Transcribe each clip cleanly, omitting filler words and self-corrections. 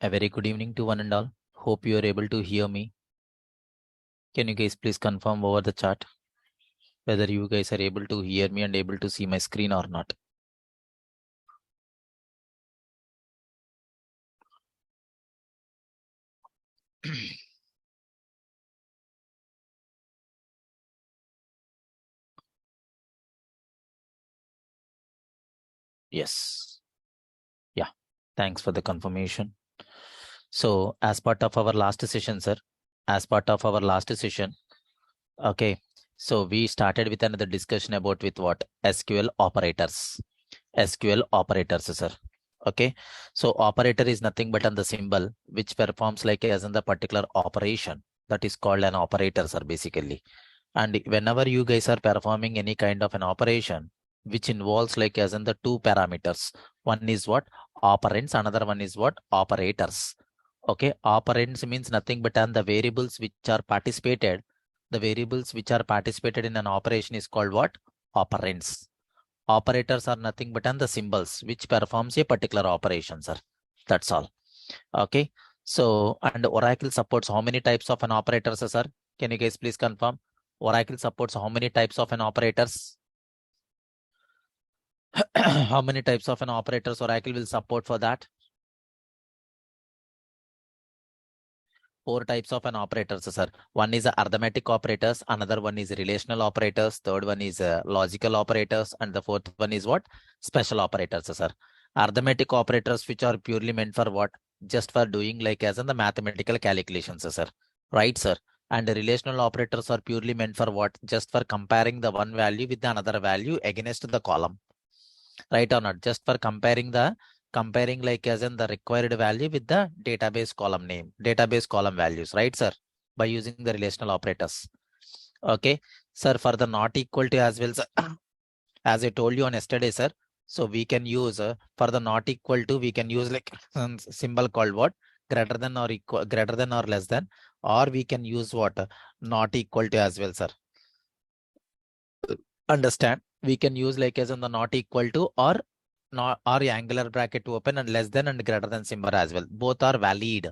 A very good evening to one and all. Hope you are able to hear me. Can you guys please confirm over the chat whether you guys are able to hear me and able to see my screen or not? Yes. Yeah. Thanks for the confirmation. So, as part of our last session, sir, as part of our last session, okay. So we started with another discussion about with what? SQL operators. SQL operators, sir. Okay. So operator is nothing but on the symbol which performs like as in the particular operation. That is called an operator, sir, basically. And whenever you guys are performing any kind of an operation, which involves like as in the two parameters, one is what? Operands, another one is what? Operators. Okay, operands means nothing but on the variables which are participated. The variables which are participated in an operation is called what? Operands. Operators are nothing but on the symbols which performs a particular operation, sir. That's all. Okay. So, and Oracle supports how many types of an operators, sir? Can you guys please confirm? Oracle supports how many types of an operators? How many types of an operators Oracle will support for that? 4 types of an operators, sir. One is arithmetic operators, another one is relational operators, third one is logical operators, and the fourth one is what? Special operators, sir. Arithmetic operators, which are purely meant for what? Just for doing like as in the mathematical calculations, sir. Right, sir. And the relational operators are purely meant for what? Just for comparing the one value with the another value against the column. Right or not? Just for comparing like as in the required value with the database column name, database column values, right, sir? By using the relational operators. Okay, sir, for the not equal to as well, sir, as I told you on yesterday, sir. So we can use for the not equal to, we can use like symbol called what? Greater than or equal, greater than or less than, or we can use what? Not equal to as well, sir. Understand? We can use like as in the not equal to or not or angular bracket to open and less than and greater than symbol as well. Both are valid.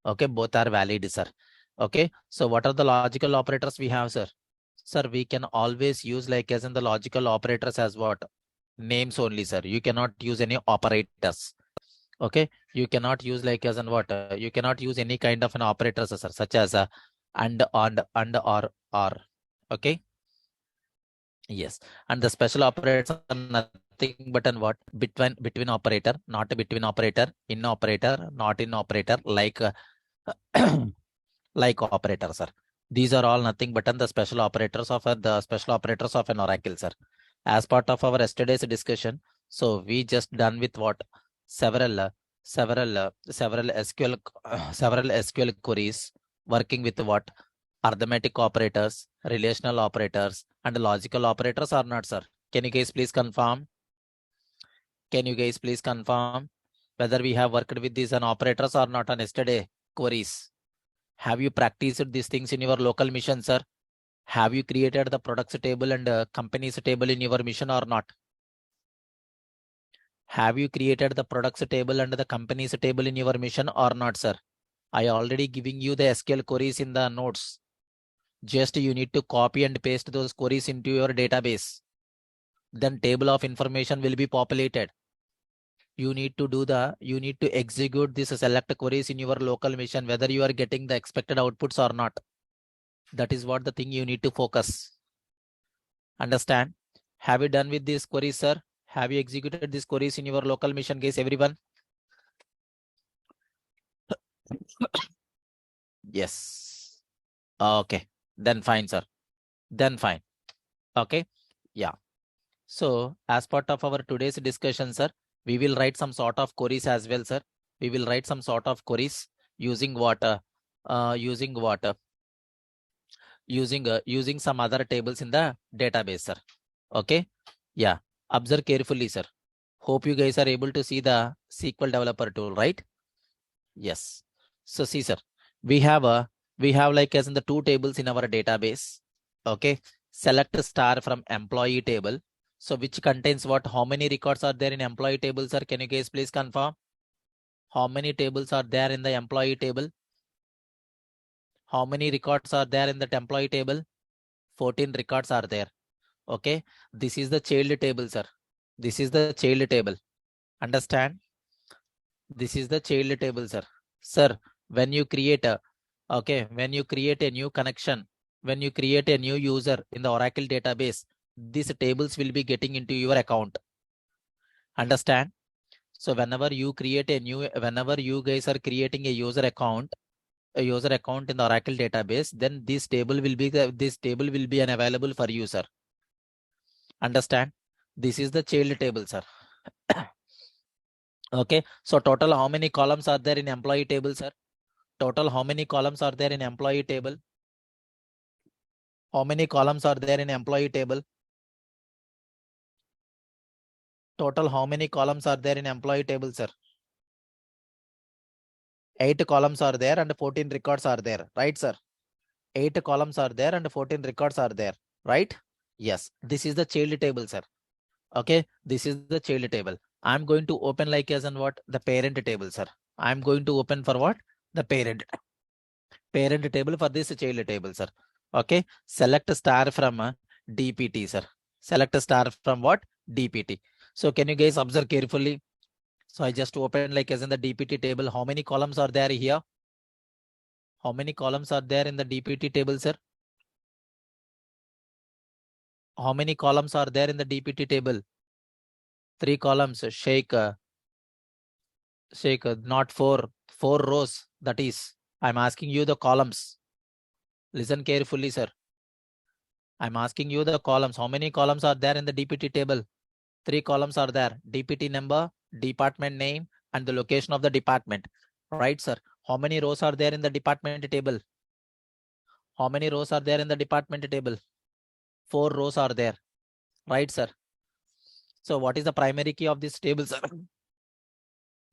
Okay, both are valid, sir. Okay, so what are the logical operators we have, sir? Sir, we can always use like as in the logical operators as what? Names only, sir. You cannot use any operators. Okay, you cannot use like as in what? You cannot use any kind of an operators, sir, such as and or. Okay. Yes, and the special operators are nothing but an what? Between operator, not between operator, in operator, not in operator, like like operator, sir. These are all nothing but the special operators of the special operators of an Oracle, sir. As part of our yesterday's discussion, so we just done with what? Several several SQL several SQL queries working with what? Arithmetic operators, relational operators, and logical operators or not, sir? Can you guys please confirm? Can you guys please confirm whether we have worked with these operators or not on yesterday queries? Have you practiced these things in your local mission, sir? Have you created the products table and companies table in your mission or not? Have you created the products table and the companies table in your mission or not, sir? I already giving you the SQL queries in the notes. Just you need to copy and paste those queries into your database. Then table of information will be populated. You need to execute this select queries in your local mission, whether you are getting the expected outputs or not. That is what the thing you need to focus. Understand? Have you done with these queries, sir? Have you executed these queries in your local mission, guys, everyone? Yes. Okay. Then fine, sir. Then fine. Okay. Yeah. So as part of our today's discussion, sir, we will write some sort of queries as well, sir. We will write some sort of queries using what? Using what? Using some other tables in the database, sir. Okay. Yeah. Observe carefully, sir. Hope you guys are able to see the SQL developer tool, right? Yes. So see, sir, we have like as in the two tables in our database. Okay. Select star from employee table. So which contains what? How many records are there in employee table, sir? Can you guys please confirm? How many tables are there in the employee table? How many records are there in that employee table? 14 records are there. Okay. This is the child table, sir. This is the child table. Understand? This is the child table, sir. Sir, when you create a, when you create a new connection, when you create a new user in the Oracle database, these tables will be getting into your account. Understand? So whenever you guys are creating a user account in the Oracle database, then this table will be unavailable for you, sir. Understand? This is the child table, sir. Okay. So total how many columns are there in employee table, sir? Total how many columns are there in employee table? How many columns are there in employee table? Total how many columns are there in employee table, sir? 8 columns are there and 14 records are there, right, sir? 8 columns are there and 14 records are there, right? Yes, this is the child table, sir. Okay, this is the child table. I'm going to open like as and what? The parent table, sir. I'm going to open for what? The parent table for this child table, sir. Okay, select star from DPT, sir. Select star from what? DPT. So can you guys observe carefully? So I just open like as in the DPT table. How many columns are there here? How many columns are there in the DPT table, sir? How many columns are there in the DPT table? 3 columns. Shake, not 4. 4 rows. That is, I'm asking you the columns. Listen carefully, sir. I'm asking you the columns. How many columns are there in the DPT table? 3 columns are there. DPT number, department name, and the location of the department. Right, sir? How many rows are there in the department table? How many rows are there in the department table? 4 rows are there. Right, sir? So what is the primary key of this table, sir?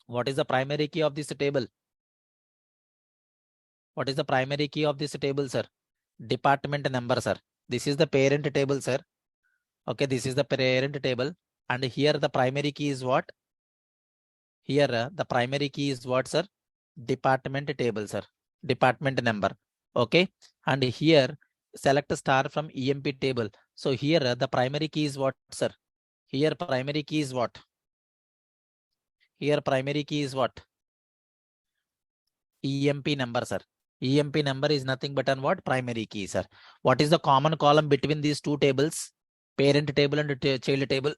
What is the primary key of this table? What is the primary key of this table, sir? Department number, sir. This is the parent table, sir. Okay, this is the parent table. And here the primary key is what? Here the primary key is what, sir? Department table, sir. Department number. Okay. And here select star from EMP table. So here the primary key is what, sir? Here primary key is what? Here primary key is what? EMP number, sir. EMP number is nothing but an what? Primary key, sir. What is the common column between these two tables? Parent table and child table.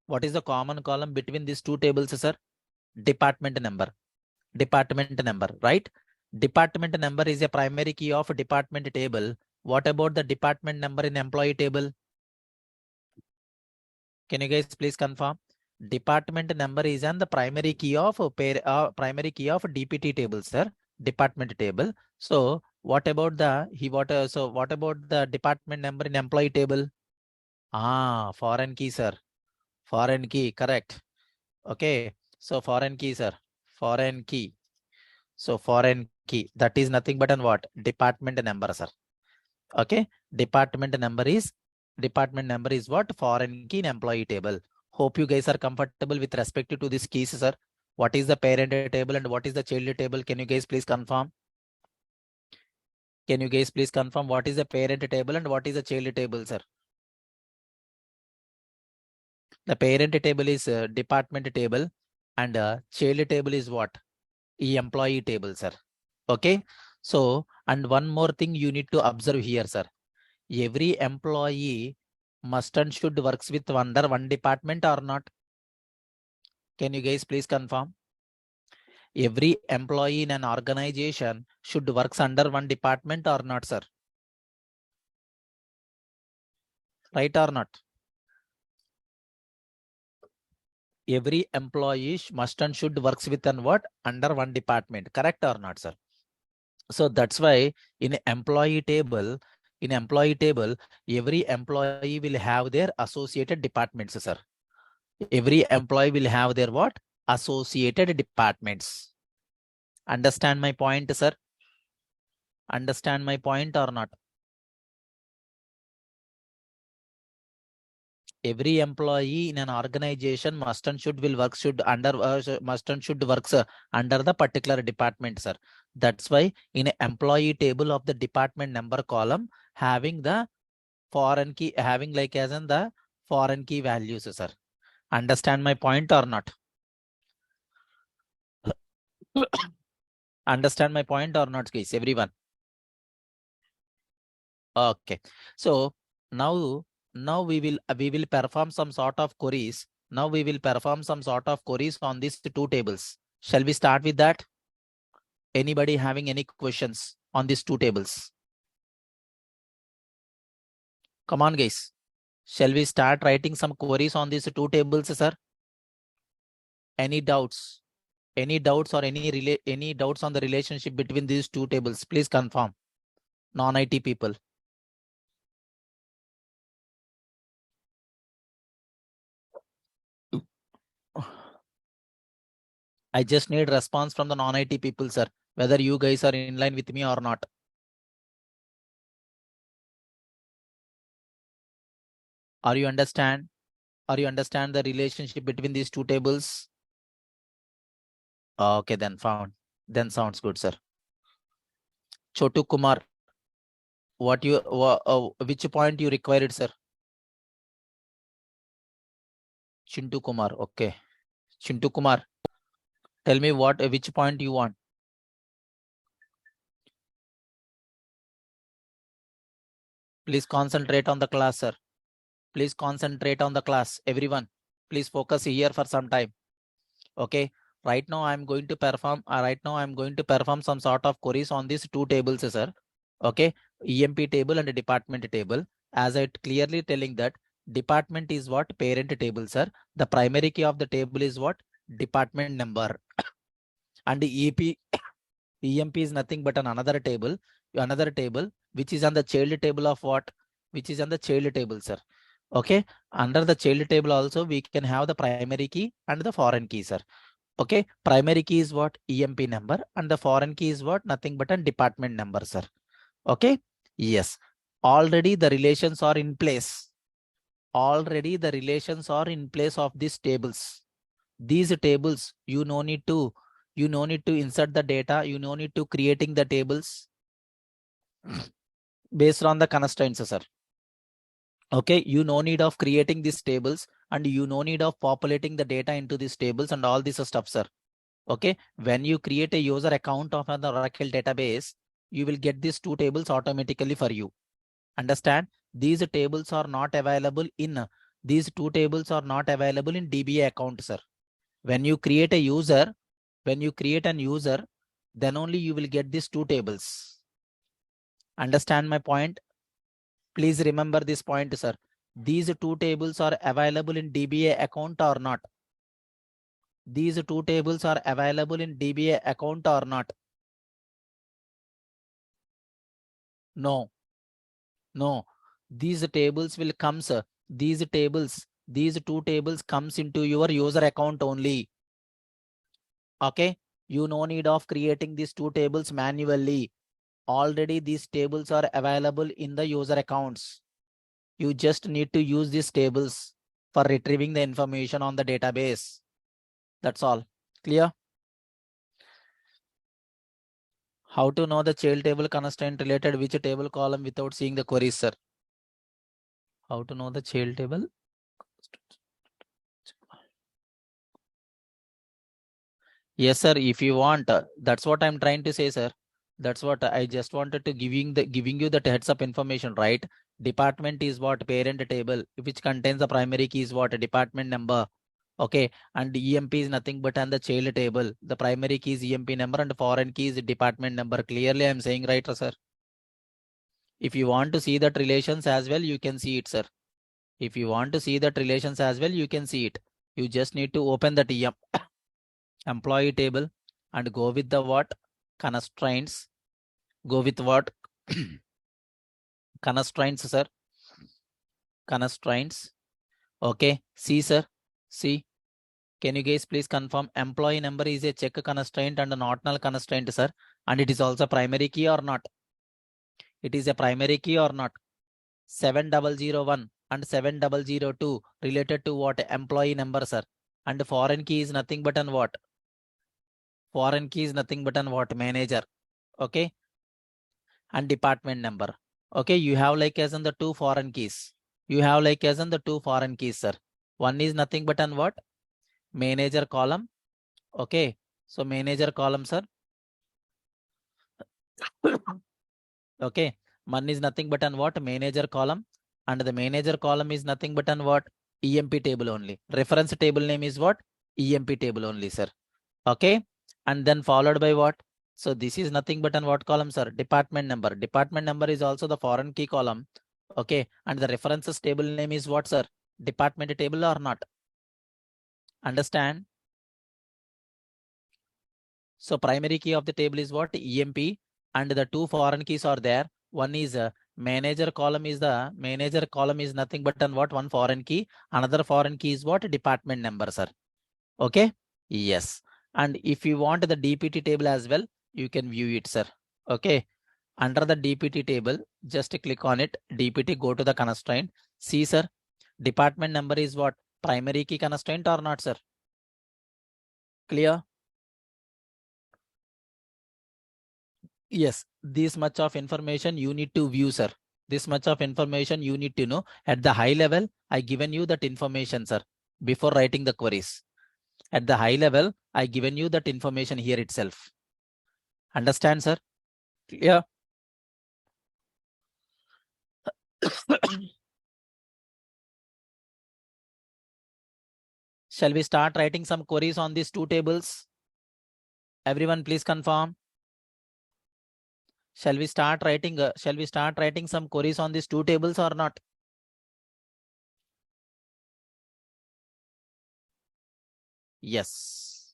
What is the common column between these two tables, sir? Department number. Department number, right? Department number is a primary key of department table. What about the department number in employee table? Can you guys please confirm? Department number is an the primary key of DPT table, sir. Department table. So what about the department number in employee table? Foreign key, sir. Foreign key, correct. Okay. So foreign key, sir. Foreign key. So foreign key, that is nothing but an what? Department number, sir. Okay. Department number is what? Foreign key in employee table. Hope you guys are comfortable with respect to this keys, sir. What is the parent table and what is the child table? Can you guys please confirm? Can you guys please confirm what is the parent table and what is the child table, sir? The parent table is department table and child table is what? Employee table, sir. Okay. So, and one more thing you need to observe here, sir. Every employee must and should works with under one department or not? Can you guys please confirm? Every employee in an organization should works under one department or not, sir? Right or not? Every employee must and should works with an what? Under one department. Correct or not, sir? So that's why in employee table, every employee will have their associated departments, sir. Every employee will have their what? Associated departments. Understand my point, sir? Understand my point or not? every employee in an organization must and should works under the particular department, sir. That's why in an employee table of the department number column having the foreign key, having like as in the foreign key values, sir. Understand my point or not? Understand my point or not, guys? Everyone? Okay. So now we will perform some sort of queries. Now we will perform some sort of queries on these two tables. Shall we start with that? Anybody having any questions on these two tables? Come on, guys. Shall we start writing some queries on these two tables, sir? Any doubts? Any doubts or any doubts on the relationship between these two tables? Please confirm. Non-IT people. I just need response from the non-IT people, sir, whether you guys are in line with me or not. Are you understand? Are you understand the relationship between these two tables? Okay, then found. Then sounds good, sir. Chotu Kumar, which point you required, sir? Chintu Kumar, okay. Chintu Kumar, tell me which point you want. Please concentrate on the class, sir. Please concentrate on the class. Everyone, please focus here for some time. Okay. Right now I'm going to perform. Some sort of queries on these two tables, sir. Okay. EMP table and department table. As I clearly telling that department is what? Parent table, sir. The primary key of the table is what? Department number. And EMP is nothing but another table which is on the child table of what? Which is on the child table, sir. Okay. Under the child table also we can have the primary key and the foreign key, sir. Okay. Primary key is what? EMP number, and the foreign key is what? Nothing but a department number, sir. Okay. Yes. Already the relations are in place. Already the relations are in place of these tables. These tables, you no need to insert the data. You no need to creating the tables based on the constraints, sir. Okay. You no need of creating these tables, and you no need of populating the data into these tables and all this stuff, sir. Okay. When you create a user account of an Oracle database, you will get these two tables automatically for you. Understand? These tables are not available in DBA account, sir. When you create an user, then only you will get these two tables. Understand my point? Please remember this point, sir. These two tables are available in DBA account or not? These two tables are available in DBA account or not? No. These tables will come, sir. These two tables comes into your user account only. Okay. You no need of creating these two tables manually. Already these tables are available in the user accounts. You just need to use these tables for retrieving the information on the database. That's all. Clear? How to know the child table constraint related which table column without seeing the queries, sir? How to know the child table? Yes, sir. If you want, that's what I'm trying to say, sir. That's what I just wanted to giving you that heads up information, right? Department is what? Parent table, which contains the primary key is what? A department number. Okay. And EMP is nothing but on the child table. The primary key is EMP number and the foreign key is department number. Clearly, I'm saying right, sir. If you want to see that relations as well, you can see it, sir. If you want to see that relations as well, you can see it. You just need to open that employee table and go with the what? Constraints. Go with what? Constraints, sir. Constraints. Okay. See, sir. See. Can you guys please confirm employee number is a check constraint and a not null constraint, sir? And it is also primary key or not? It is a primary key or not? 7001 and 7002 related to what? Employee number, sir. And foreign key is nothing but an what? Foreign key is nothing but an what? Manager. Okay. And department number. Okay. You have like as in the two foreign keys. You have like as in the two foreign keys, sir. One is nothing but an what? Manager column. Okay. So manager column, sir. Okay. One is nothing but an what? Manager column. And the manager column is nothing but an what? EMP table only. Reference table name is what? EMP table only, sir. Okay. And then followed by what? So this is nothing but an what column, sir? Department number. Department number is also the foreign key column. Okay. And the references table name is what, sir? Department table or not? Understand? So primary key of the table is what? EMP. And the two foreign keys are there. One is manager column is nothing but an what? One foreign key. Another foreign key is what? Department number, sir. Okay. Yes. And if you want the DPT table as well, you can view it, sir. Okay. Under the DPT table, just click on it. DPT, go to the constraint. See, sir, department number is what? Primary key constraint or not, sir? Clear? Yes. This much of information you need to view, sir. This much of information you need to know. At the high level, I given you that information, sir, before writing the queries. At the high level, I given you that information here itself. Understand, sir? Yeah. Shall we start writing some queries on these two tables? Everyone, please confirm. Shall we start writing some queries on these two tables or not? Yes.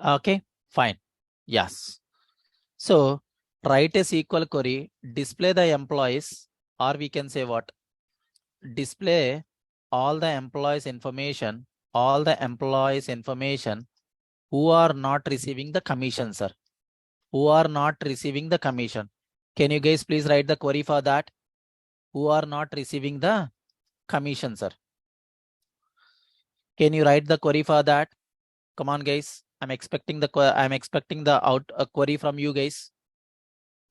Okay, fine. Yes. So write a SQL query, display the employees, or we can say what? Display all the employees information who are not receiving the commission, sir. Who are not receiving the commission. Can you guys please write the query for that? Who are not receiving the commission, sir? Can you write the query for that? Come on, guys. I'm expecting the query from you guys.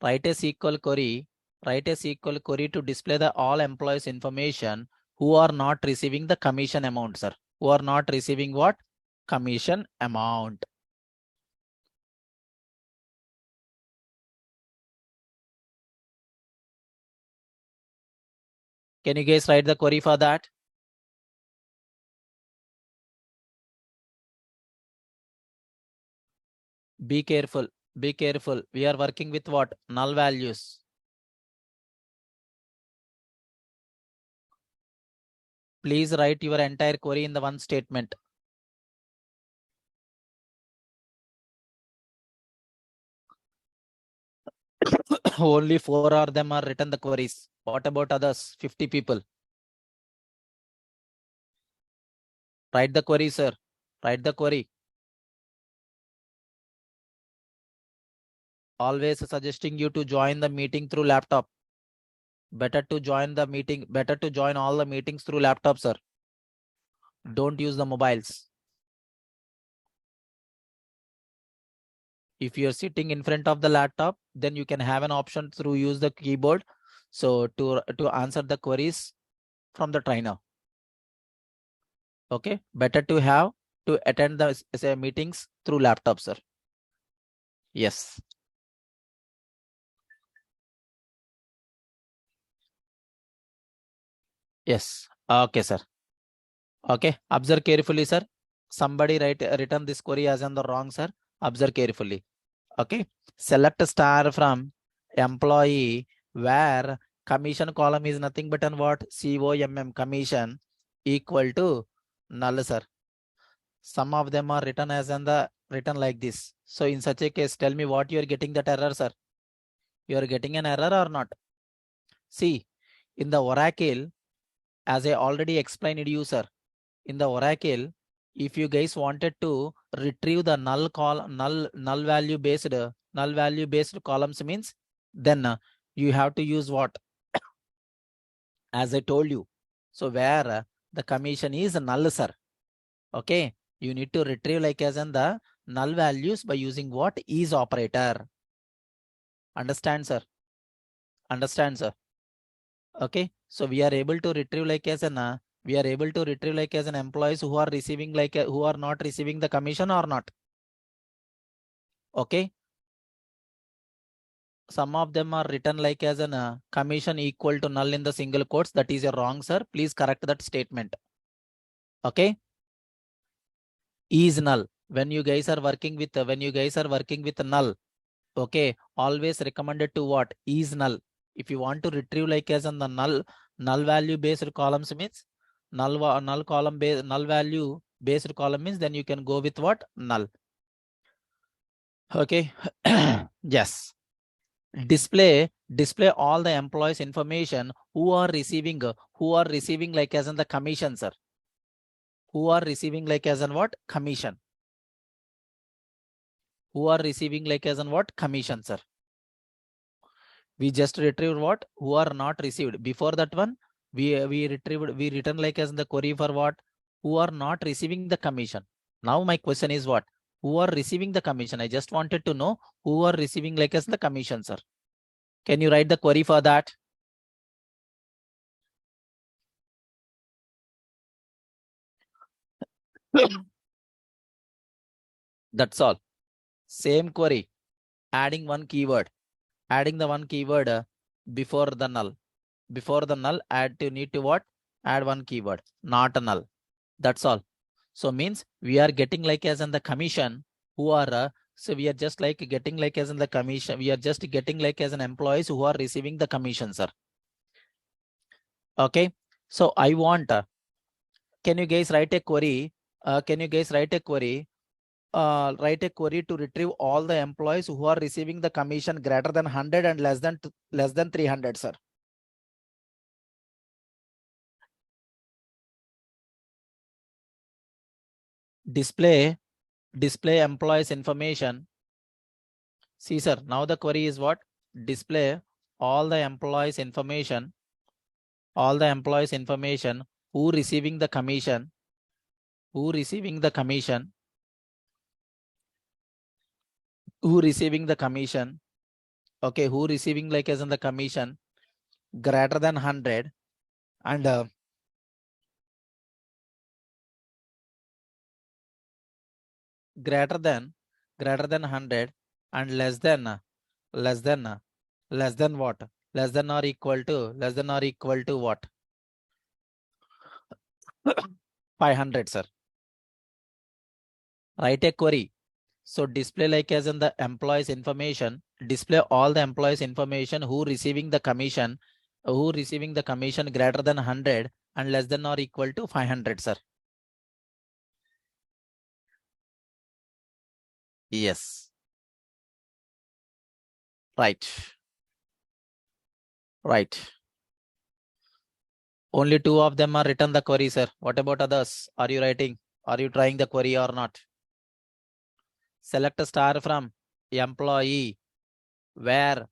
Write a SQL query. Write a SQL query to display the all employees information who are not receiving the commission amount, sir. Who are not receiving what? Commission amount. Can you guys write the query for that? Be careful. Be careful. We are working with what? Null values. Please write your entire query in the one statement. Only 4 of them are written the queries. What about others? 50 people. Write the query, sir. Write the query. Always suggesting you to join the meeting through laptop. Better to join the meeting. Better to join all the meetings through laptop, sir. Don't use the mobiles. If you're sitting in front of the laptop, then you can have an option through use the keyboard. So to answer the queries from the trainer. Okay. Better to have to attend the say, meetings through laptop, sir. Yes. Yes. Okay, sir. Okay. Observe carefully, sir. Somebody written this query as on the wrong, sir. Observe carefully. Okay. Select star from employee where commission column is nothing but an what? COMM commission equal to null, sir. Some of them are written as on the written like this. So in such a case, tell me what you are getting that error, sir. You are getting an error or not? See, in the Oracle, as I already explained to you, sir, in the Oracle, if you guys wanted to retrieve the null value based columns means, then you have to use what? As I told you. So where the commission is null, sir. Okay. You need to retrieve like as in the null values by using what? Is operator. Understand, sir? Understand, sir? Okay. So we are able to retrieve like as an employees who are receiving who are not receiving the commission or not. Okay. Some of them are written like as an commission equal to null in the single quotes. That is a wrong, sir. Please correct that statement. Okay. Is null. When you guys are working with null, okay, always recommended to what? Is null. If you want to retrieve like as in the null value based columns means null value based column means, then you can go with what? Null. Okay. Yes. Display all the employees information who are receiving like as in the commission, sir. Who are receiving like as in what? Commission. Who are receiving like as in what? Commission, sir. We just retrieved what? Who are not received. Before that one, we return like as in the query for what? Who are not receiving the commission. Now my question is what? Who are receiving the commission? I just wanted to know who are receiving like as the commission, sir. Can you write the query for that? That's all. Same query, adding one keyword, adding the one keyword before the null. Before the null, need to what? Add one keyword, not a null. That's all. So means we are getting like as in the commission who are so we are just like getting like as in the commission. We are just getting like as an employees who are receiving the commission, sir. Okay. So I want. Can you guys write a query? Write a query to retrieve all the employees who are receiving the commission greater than 100 and less than 300, sir. Display employees information. See, sir, now the query is what? Display all the employees information who receiving the commission, who receiving the commission okay, who receiving like as in the commission greater than 100 and greater than 100 and less than what? Less than or equal to what? 500, sir. Write a query. So display like as in the employees information, display all the employees information who receiving the commission greater than 100 and less than or equal to 500, sir. Yes. Right. Right. Only two of them are written the query, sir. What about others? Are you writing? Are you trying the query or not? Select a star from employee where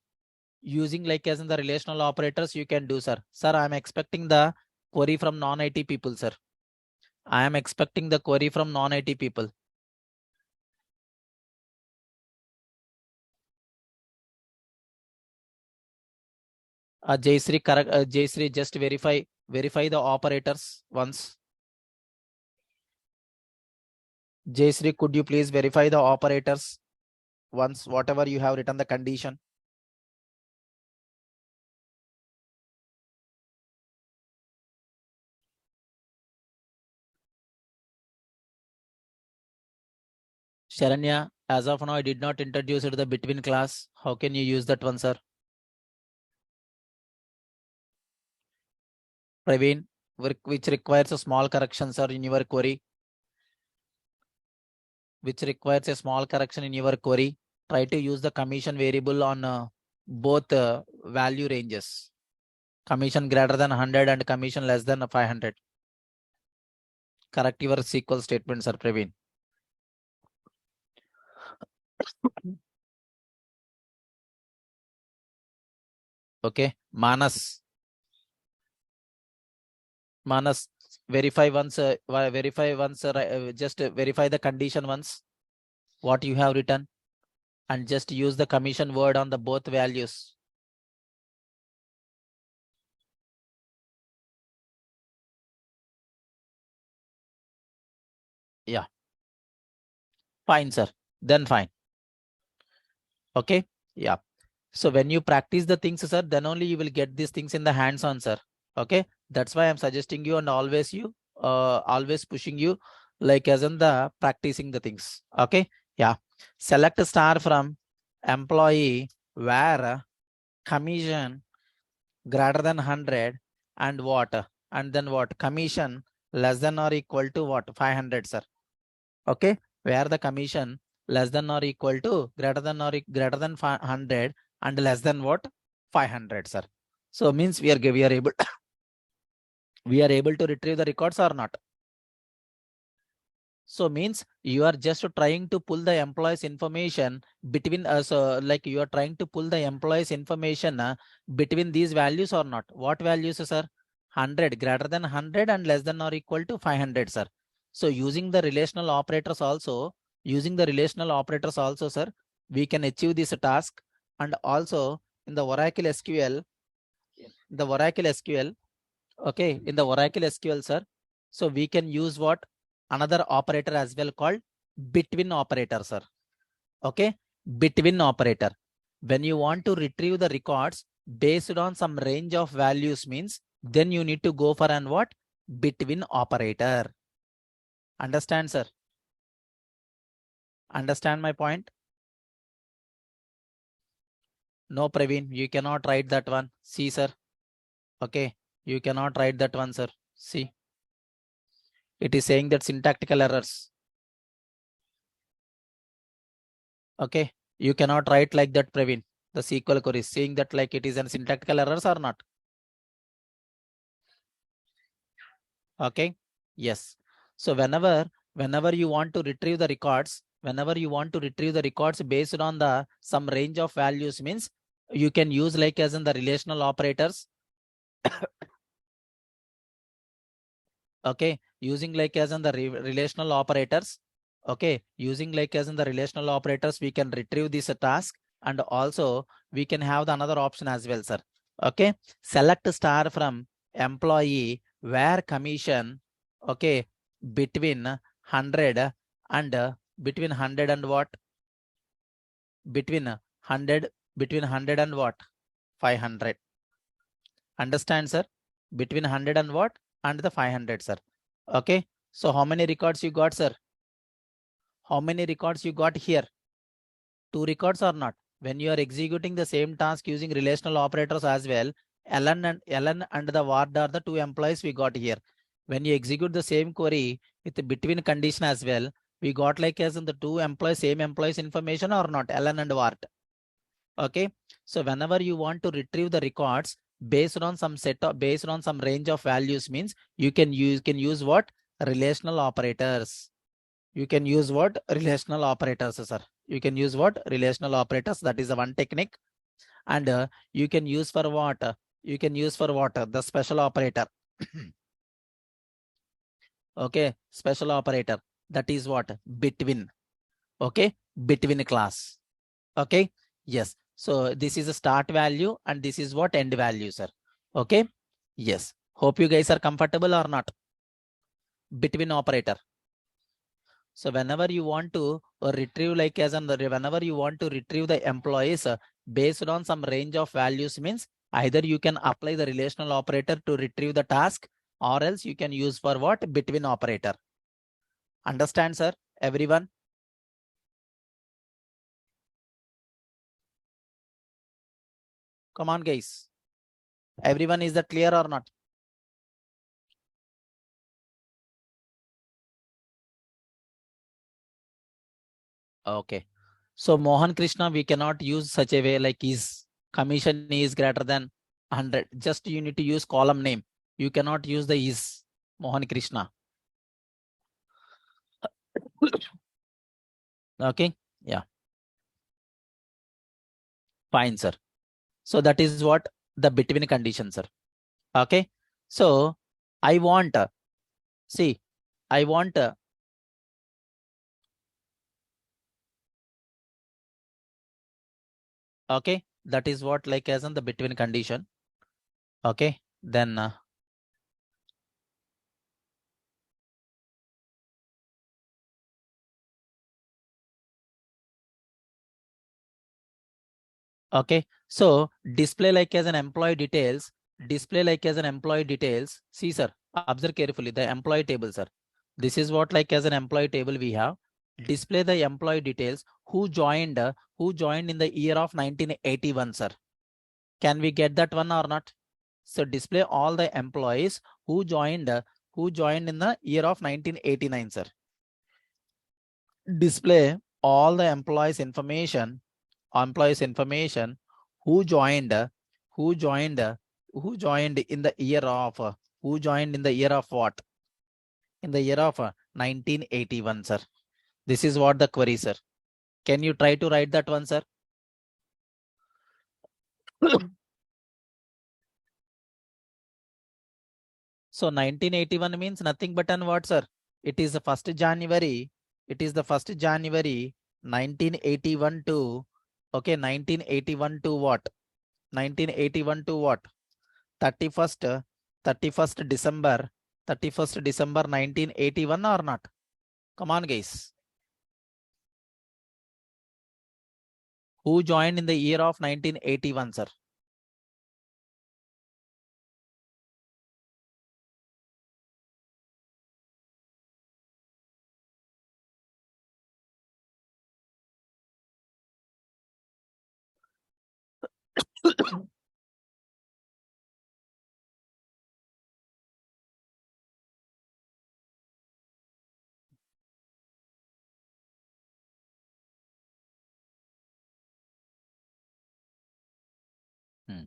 using like as in the relational operators you can do, sir. Sir, I am expecting the query from non-IT people, sir. I am expecting the query from non-IT people. Jayshree, correct. Jayshree, just verify the operators once. Jayshree, could you please verify the operators once, whatever you have written the condition? Sharanya, as of now, I did not introduce it to the between class. How can you use that one, sir? Praveen, which requires a small correction, sir, in your query. Which requires a small correction in your query. Try to use the commission variable on both value ranges. Commission greater than 100 and commission less than 500. Correct your SQL statement, sir, Praveen. Okay, Manas, verify once, just verify the condition once, what you have written, and just use the commission word on the both values. Yeah, fine, sir. Then fine. Okay, yeah. So when you practice the things, sir, then only you will get these things in the hands on, sir. Okay, that's why I'm suggesting you and always pushing you like as in the practicing the things. Okay, yeah. Select a star from employee where commission greater than 100 and what? And then what? Commission less than or equal to what? 500, sir. Okay, where the commission less than or equal to greater than 100 and less than what? 500, sir. So means we are able we are able to retrieve the records or not. So means you are just trying to pull the employees information between us, like you are trying to pull the employees information between these values or not. What values, sir? 100 greater than 100 and less than or equal to 500, sir. So using the relational operators also, sir, we can achieve this task. And also in the Oracle SQL, okay, in the Oracle SQL, sir. So we can use what? Another operator as well called between operator, sir. Okay, between operator. When you want to retrieve the records based on some range of values means, then you need to go for an what? Between operator. Understand, sir? Understand my point? No, Praveen, you cannot write that one. See, sir. Okay, you cannot write that one, sir. See, it is saying that syntactical errors. Okay, you cannot write like that, Praveen. The SQL query is saying that like it is an syntactical errors or not. Okay, yes. So whenever you want to retrieve the records, based on the some range of values means, you can use like as in the relational operators. Okay, using like as in the relational operators. Okay, using like as in the relational operators, we can retrieve this task, and also we can have the another option as well, sir. Okay, select star from employee where commission, okay, between 100 and between 100 and what? Between 100 and what? 500. Understand, sir? Between 100 and what? And the 500, sir. Okay, so how many records you got, sir? How many records you got here? 2 records or not? When you are executing the same task using relational operators as well, Ellen and the Ward are the 2 employees we got here. When you execute the same query with the between condition as well, we got like as in the 2 employees, same employees information or not? Ellen and Ward. Okay, so whenever you want to retrieve the records based on some range of values means, you can use what? Relational operators. You can use what? Relational operators, sir. You can use what? Relational operators. That is the one technique. And you can use for what? The special operator. Okay, special operator. That is what? Between. Okay, between class. Okay, yes. So this is a start value and this is what? End value, sir. Okay, yes. Hope you guys are comfortable or not. Between operator. So whenever you want to retrieve whenever you want to retrieve the employees based on some range of values means, either you can apply the relational operator to retrieve the task, or else you can use for what? Between operator. Understand, sir? Everyone? Come on, guys. Everyone, is that clear or not? Okay. So Mohan Krishna, we cannot use such a way like is commission is greater than 100. Just you need to use column name. You cannot use the is Mohan Krishna. Okay. Yeah. Fine, sir. So that is what the between condition, sir. Okay. So I want, see, I want, okay. That is what like as in the between condition. Okay. Then, okay. So display like as an employee details, display like as an employee details. See, sir, observe carefully the employee table, sir. This is what like as an employee table we have. Display the employee details who joined in the year of 1981, sir. Can we get that one or not? So display all the employees who joined in the year of 1989, sir. Display all the employees information who joined who joined who joined in the year of who joined in the year of what? In the year of 1981, sir. This is what the query, sir. Can you try to write that one, sir? So 1981 means nothing but an what, sir? It is the 1st January. It is the 1st January 1981 to, okay, 1981 to what? 1981 to what? 31st, 31st December, 31st December 1981 or not? Come on, guys. Who joined in the year of 1981, sir? Hmm.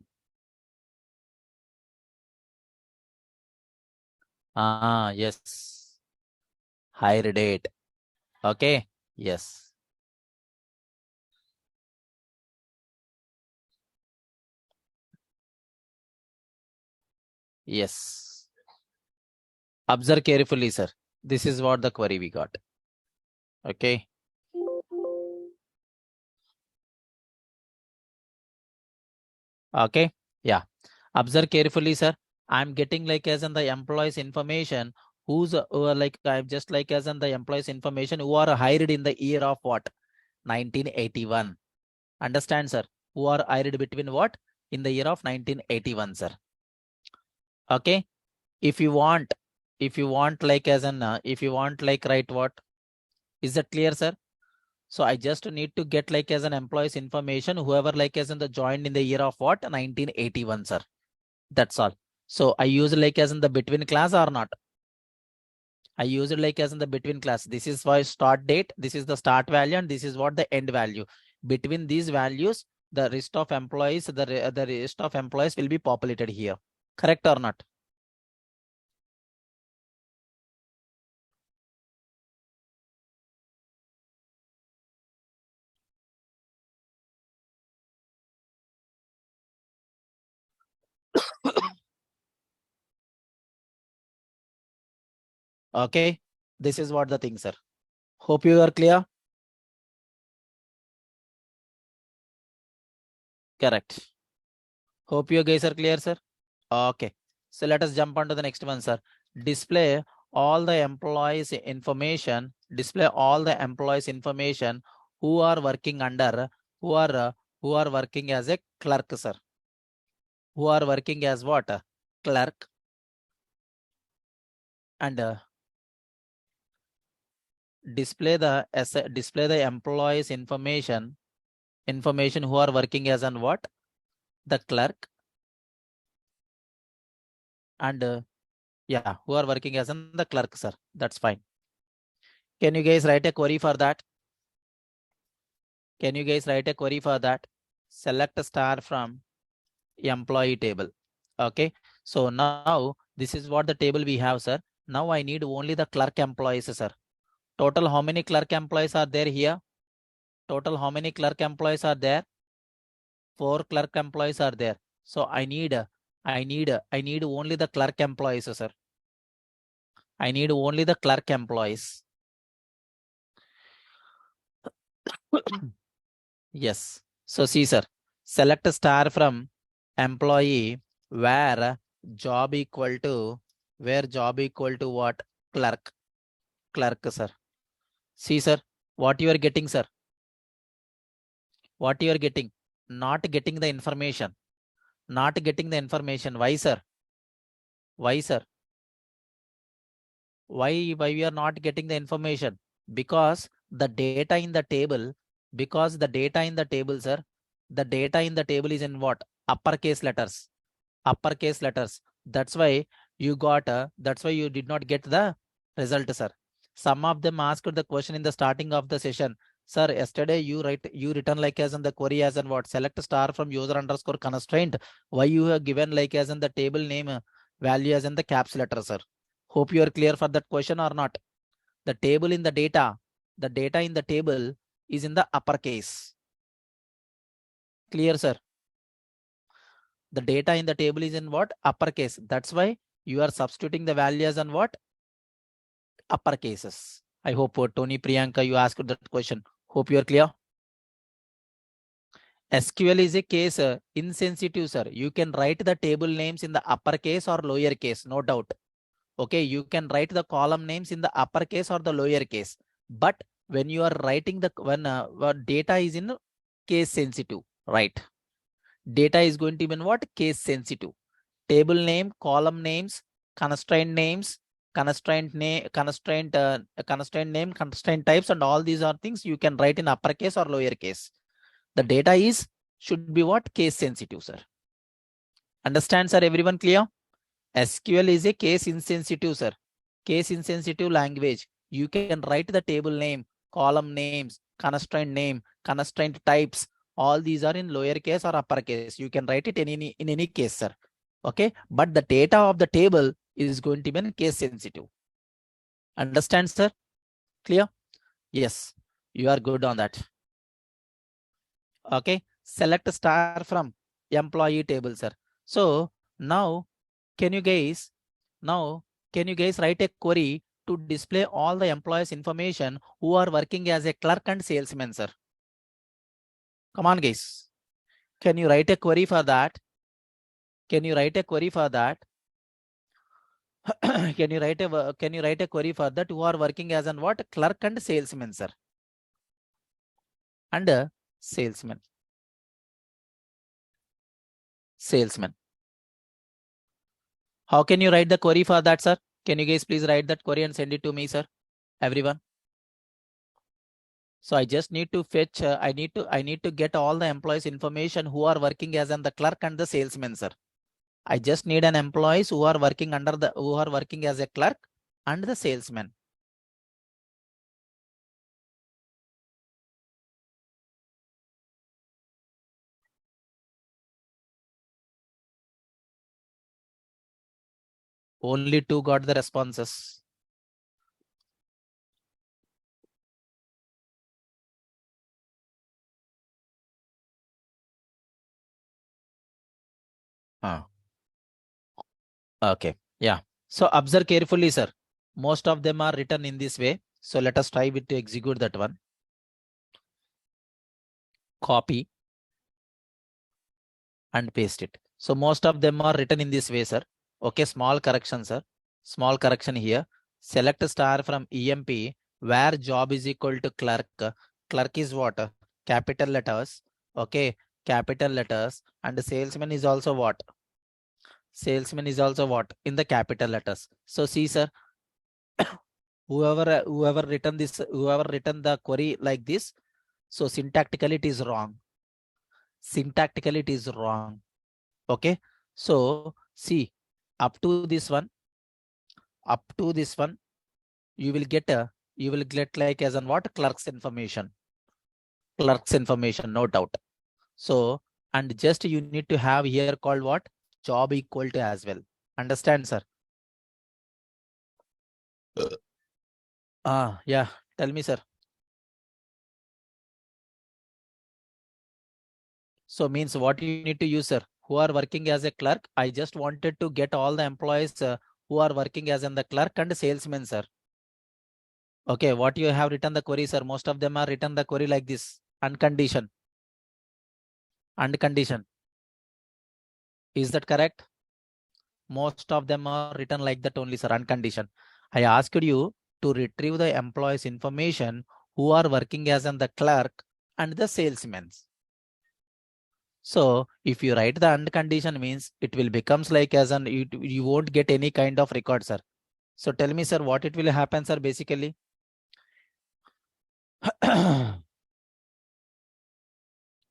Yes. Higher date. Okay. Yes. Yes. Observe carefully, sir. This is what the query we got. Okay. Okay. Yeah. Observe carefully, sir. I'm getting like as in the employees information who's like I'm just like as in the employees information who are hired in the year of what? 1981. Understand, sir? Who are hired between what? In the year of 1981, sir. Okay. If you want like as an if you want like write what? Is that clear, sir? So I just need to get like as an employees information, whoever like as in the joined in the year of what? 1981, sir. That's all. So I use like as in the between class or not? I use it like as in the between class. This is for start date. This is the start value and this is what the end value. Between these values, the list of employees, the list of employees will be populated here. Correct or not? Okay. This is what the thing, sir. Hope you are clear. Correct. Hope you guys are clear, sir. Okay. So let us jump on to the next one, sir. Display all the employees information. Display all the employees information who are working under, who are uh, who are working as a clerk, sir. Who are working as what? Clerk. And display the employees information who are working as an what? The clerk. And yeah, who are working as an the clerk, sir. That's fine. Can you guys write a query for that? Can you guys write a query for that? Select a star from employee table. Okay. So now this is what the table we have, sir. Now I need only the clerk employees, sir. Total how many clerk employees are there here? Total how many clerk employees are there? 4 clerk employees are there. So I need only the clerk employees, sir. I need only the clerk employees. Yes. So see, sir, select a star from employee where job equal to what? Clerk. Clerk, sir. See, sir, what you are getting, sir? What you are getting? Not getting the information. Not getting the information. Why, sir? Why, sir? Why we are not getting the information? Because the data in the table, sir, the data in the table is in what? Uppercase letters. Uppercase letters. That's why you got that's why you did not get the result, sir. Some of them asked the question in the starting of the session. Sir, yesterday you written like as in the query as in what? Select star from user underscore constraint. Why you have given like as in the table name value as in the caps letter, sir? Hope you are clear for that question or not. The table in the data in the table is in the uppercase. Clear, sir? The data in the table is in what? Uppercase. That's why you are substituting the values on what? Uppercases. I hope Tony Priyanka, you asked that question. Hope you are clear. SQL is a case insensitive, sir. You can write the table names in the uppercase or lowercase, no doubt. Okay, you can write the column names in the uppercase or the lowercase. But when you are writing the data is in case sensitive, right? Data is going to be in what? Case sensitive. Table name, column names, constraint names, constraint name, constraint types, and all these are things you can write in uppercase or lowercase. The data should be what? Case sensitive, sir. Understand, sir? Everyone clear? SQL is a case insensitive, sir. Case insensitive language. You can write the table name, column names, constraint name, constraint types. All these are in lowercase or uppercase. You can write it in any case, sir. Okay, but the data of the table is going to be in case sensitive. Understand, sir? Clear? Yes, you are good on that. Okay, select star from employee table, sir. So now can you guys write a query to display all the employees information who are working as a clerk and salesman, sir? Come on, guys. Can you write a query for that? Can you write a query for that? Can you write a query for that who are working as an what? Clerk and salesman, sir. And salesman. Salesman. How can you write the query for that, sir? Can you guys please write that query and send it to me, sir? Everyone. So I just need to fetch. I need to get all the employees information who are working as the clerk and the salesman, sir. I just need an employees who are working as a clerk and the salesman. Only 2 got the responses. Okay. Yeah. So observe carefully, sir. Most of them are written in this way. So let us try to execute that one. Copy and paste it. So most of them are written in this way, sir. Okay. Small correction, sir. Small correction here. Select star from EMP where job is equal to clerk. Clerk is what? Capital letters. Okay. Capital letters. And salesman is also what? Salesman is also what? In the capital letters. So see, sir. whoever written the query like this, so syntactically it is wrong. Okay, so see, up to this one you will get like as an what? Clerk's information, no doubt. So and just you need to have here called what? Job equal to as well. Understand, sir? Yeah, Tell me, sir. So means what you need to use, sir? Who are working as a clerk? I just wanted to get all the employees who are working as in the clerk and salesman, sir. Okay, what you have written the query, sir? Most of them are written the query like this, uncondition. Uncondition. Is that correct? Most of them are written like that only, sir, uncondition. I asked you to retrieve the employees information who are working as in the clerk and the salesmen. So if you write the uncondition means it will becomes like as an you won't get any kind of record, sir. So tell me, sir, what it will happen, sir, basically.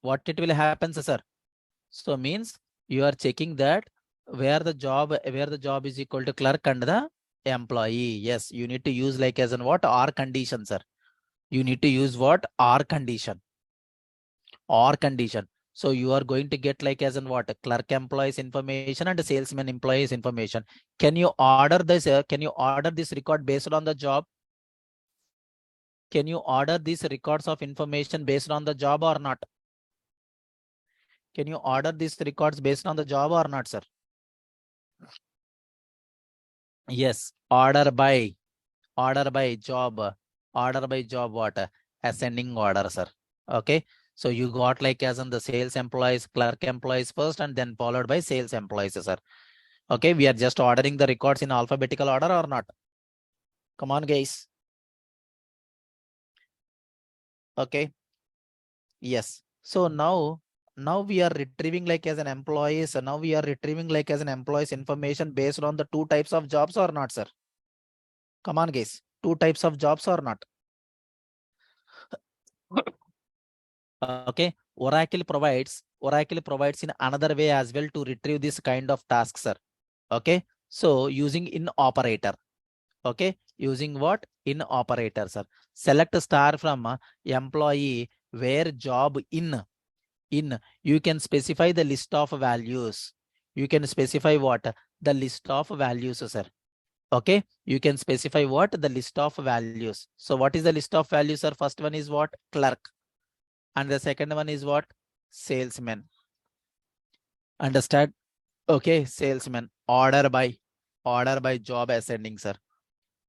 What it will happen, sir? So means you are checking that where the job is equal to clerk and the employee. Yes, you need to use like as in what or condition, sir. You need to use what or condition. Or condition. So you are going to get like as in what clerk employees information and salesman employees information. Can you order this? Can you order this record based on the job? Can you order these records of information based on the job or not? Can you order these records based on the job or not, sir? Yes, order by job, what? Ascending order, sir. Okay. So you got like as in the sales employees, clerk employees first, and then followed by sales employees, sir. Okay. We are just ordering the records in alphabetical order or not? Come on, guys. Okay. Yes. So now we are retrieving like as an employee. So now we are retrieving like as an employee's information based on the two types of jobs or not, sir? Come on, guys. Two types of jobs or not? Okay. Oracle provides in another way as well to retrieve this kind of tasks, sir. Okay. So using in operator. Okay. Using what? In operator, sir. Select star from employee where job in you can specify the list of values. You can specify what? The list of values, sir. Okay. You can specify what? The list of values. So what is the list of values, sir? First one is what? Clerk. And the second one is what? Salesman. Understand? Okay. Salesman. Order by job ascending, sir.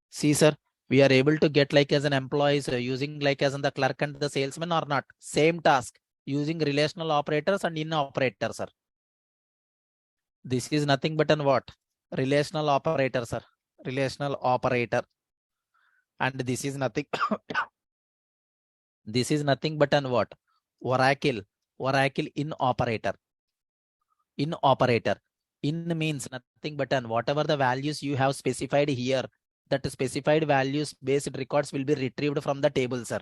See, sir, we are able to get like as an employee using like as in the clerk and the salesman or not? Same task using relational operators and in operators, sir. This is nothing but an what? Relational operator, sir. Relational operator. And this is nothing. This is nothing but an what? Oracle. Oracle in operator. In operator. In means nothing but an whatever the values you have specified here, that specified values based records will be retrieved from the table, sir,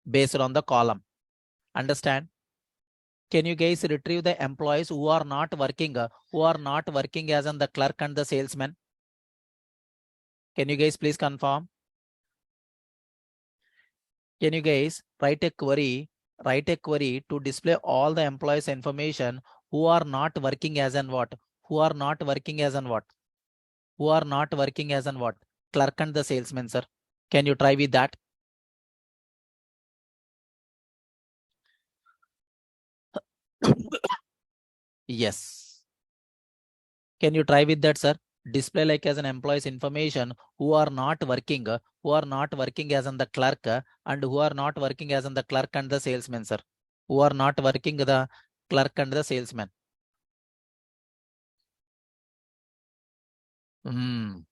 based on the column. Understand? Can you guys retrieve the employees who are not working as in the clerk and the salesman? Can you guys please confirm? Can you guys write a query to display all the employees information who are not working as an what? Who are not working as an what? Who are not working as an what? Clerk and the salesman, sir. Can you try with that? Yes. Can you try with that, sir? Display like as an employee's information who are not working as in the clerk and who are not working as in the clerk and the salesman, sir. Who are not working the clerk and the salesman.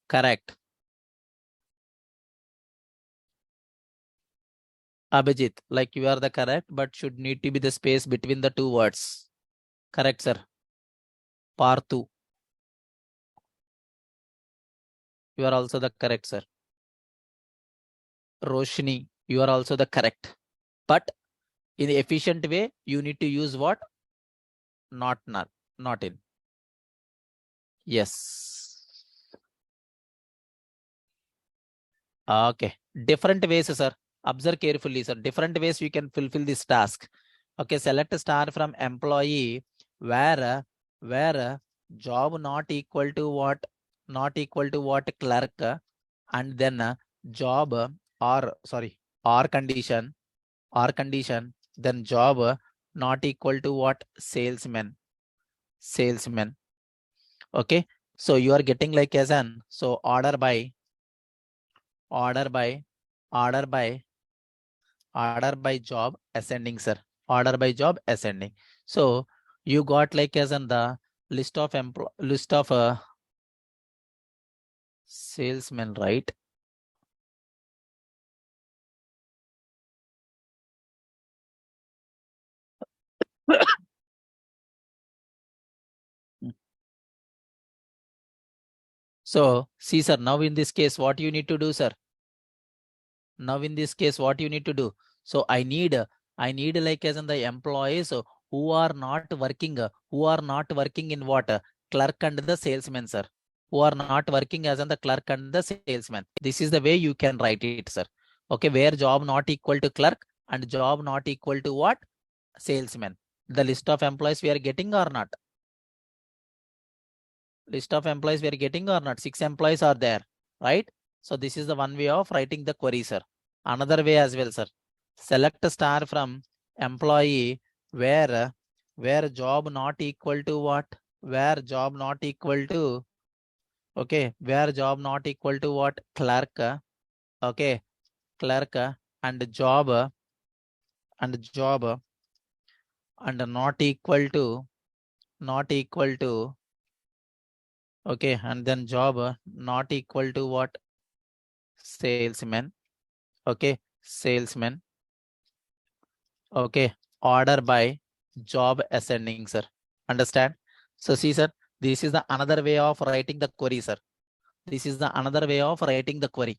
Correct. Abhijit, like you are the correct, but should need to be the space between the two words. Correct, sir. Parthu. You are also the correct, sir. Roshni, you are also the correct. But in the efficient way, you need to use what? Not in. Yes. Okay. Different ways, sir. Observe carefully, sir. Different ways you can fulfill this task. Okay. Select a star from employee where job not equal to what? Not equal to what? Clerk. And then job or sorry, or condition, then job not equal to what? Salesman. Okay. So you are getting like as an, so order by job ascending, sir. Order by job ascending. So you got like as an the list of salesmen, right? So see, sir, now in this case, what you need to do, sir? Now in this case, what you need to do? So I need like as in the employees who are not working, in what? Clerk and the salesman, sir. Who are not working as in the clerk and the salesman. This is the way you can write it, sir. Okay, where job not equal to clerk and job not equal to what? Salesman. The list of employees we are getting or not? List of employees we are getting or not? 6 employees are there, right? So this is the one way of writing the query, sir. Another way as well, sir. Select a star from employee where job not equal to what? Where job not equal to, okay, where job not equal to what? Clerk, okay, clerk and job and not equal to, okay, and then job not equal to what? Salesman, okay, salesman, okay, order by job ascending, sir. Understand? So see, sir, this is the another way of writing the query, sir. This is the another way of writing the query.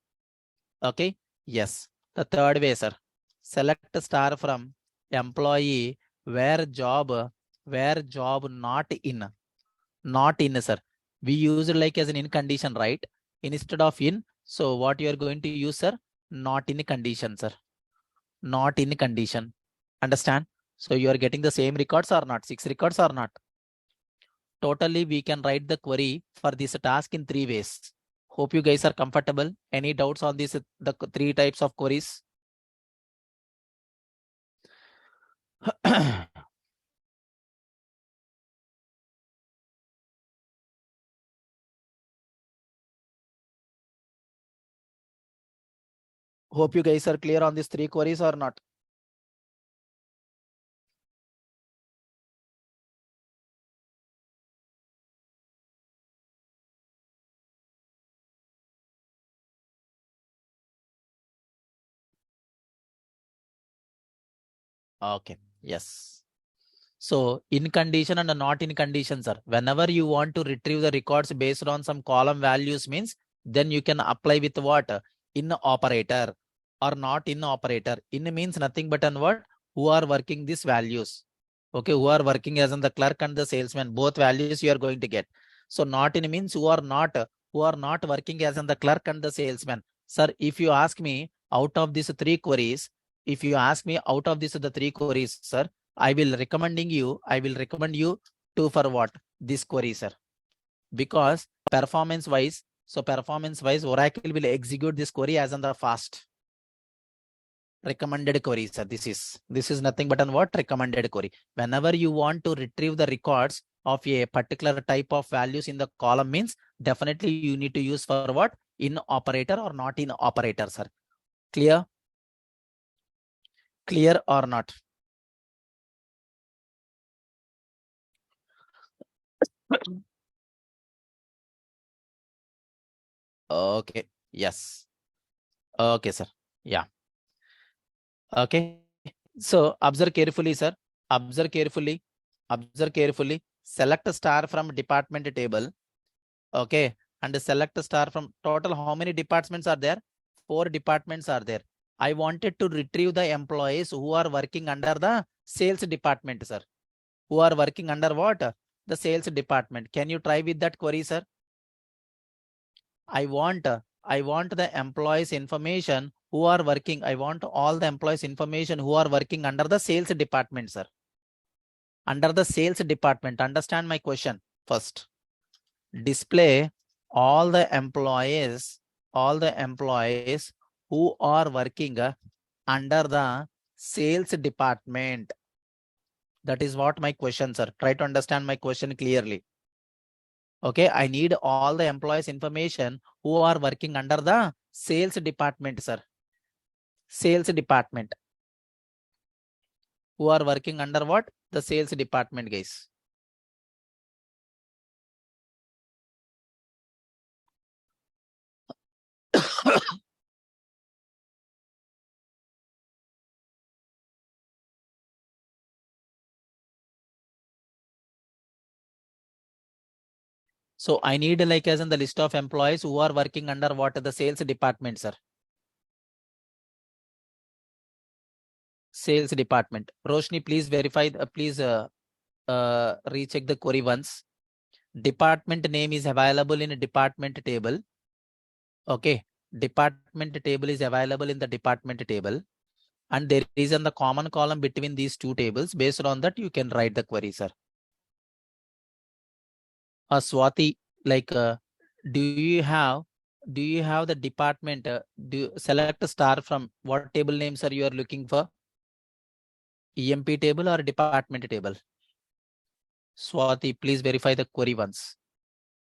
Okay. Yes. The third way, sir. Select star from employee where job not in, sir. We use it like as an in condition, right? Instead of in. So what you are going to use, sir? Not in condition, sir. Not in condition. Understand? So you are getting the same records or not? 6 records or not? Totally, we can write the query for this task in 3 ways. Hope you guys are comfortable. Any doubts on this, the 3 types of queries? Hope you guys are clear on these 3 queries or not? Okay. Yes. So in condition and not in condition, sir. Whenever you want to retrieve the records based on some column values means, then you can apply with what? In operator or not in operator. In means nothing but an what? Who are working these values. Okay, who are working as in the clerk and the salesman. Both values you are going to get. So not in means who are not working as in the clerk and the salesman. Sir, if you ask me out of these 3 queries, the 3 queries, sir, I will recommend you to for what? This query, sir. Because performance wise, Oracle will execute this query as on the fast. Recommended query, sir. This is nothing but an what? Recommended query. Whenever you want to retrieve the records of a particular type of values in the column means, definitely you need to use for what? In operator or not in operator, sir. Clear? Clear or not? Okay. Yes. Okay, sir. Yeah. Okay. So observe carefully, sir. Observe carefully. Select a star from department table. Okay. And select a star from total. How many departments are there? 4 departments are there. I wanted to retrieve the employees who are working under the sales department, sir. Who are working under what? The sales department. Can you try with that query, sir? I want the employees information who are working. I want all the employees information who are working under the sales department, sir. Under the sales department. Understand my question first. Display all the employees who are working under the sales department? That is what my question, sir. Try to understand my question clearly. Okay, I need all the employees information who are working under the sales department, sir. Sales department. Who are working under what? The sales department, guys. So I need like as in the list of employees who are working under what? The sales department, sir. Sales department. Roshni, please verify, please recheck the query once. Department name is available in a department table. Okay. Department table is available in the department table. And there is in the common column between these two tables. Based on that, you can write the query, sir. Swati, like, do you have the department? Do you select a star from what table names are you are looking for? EMP table or department table? Swati, please verify the query once.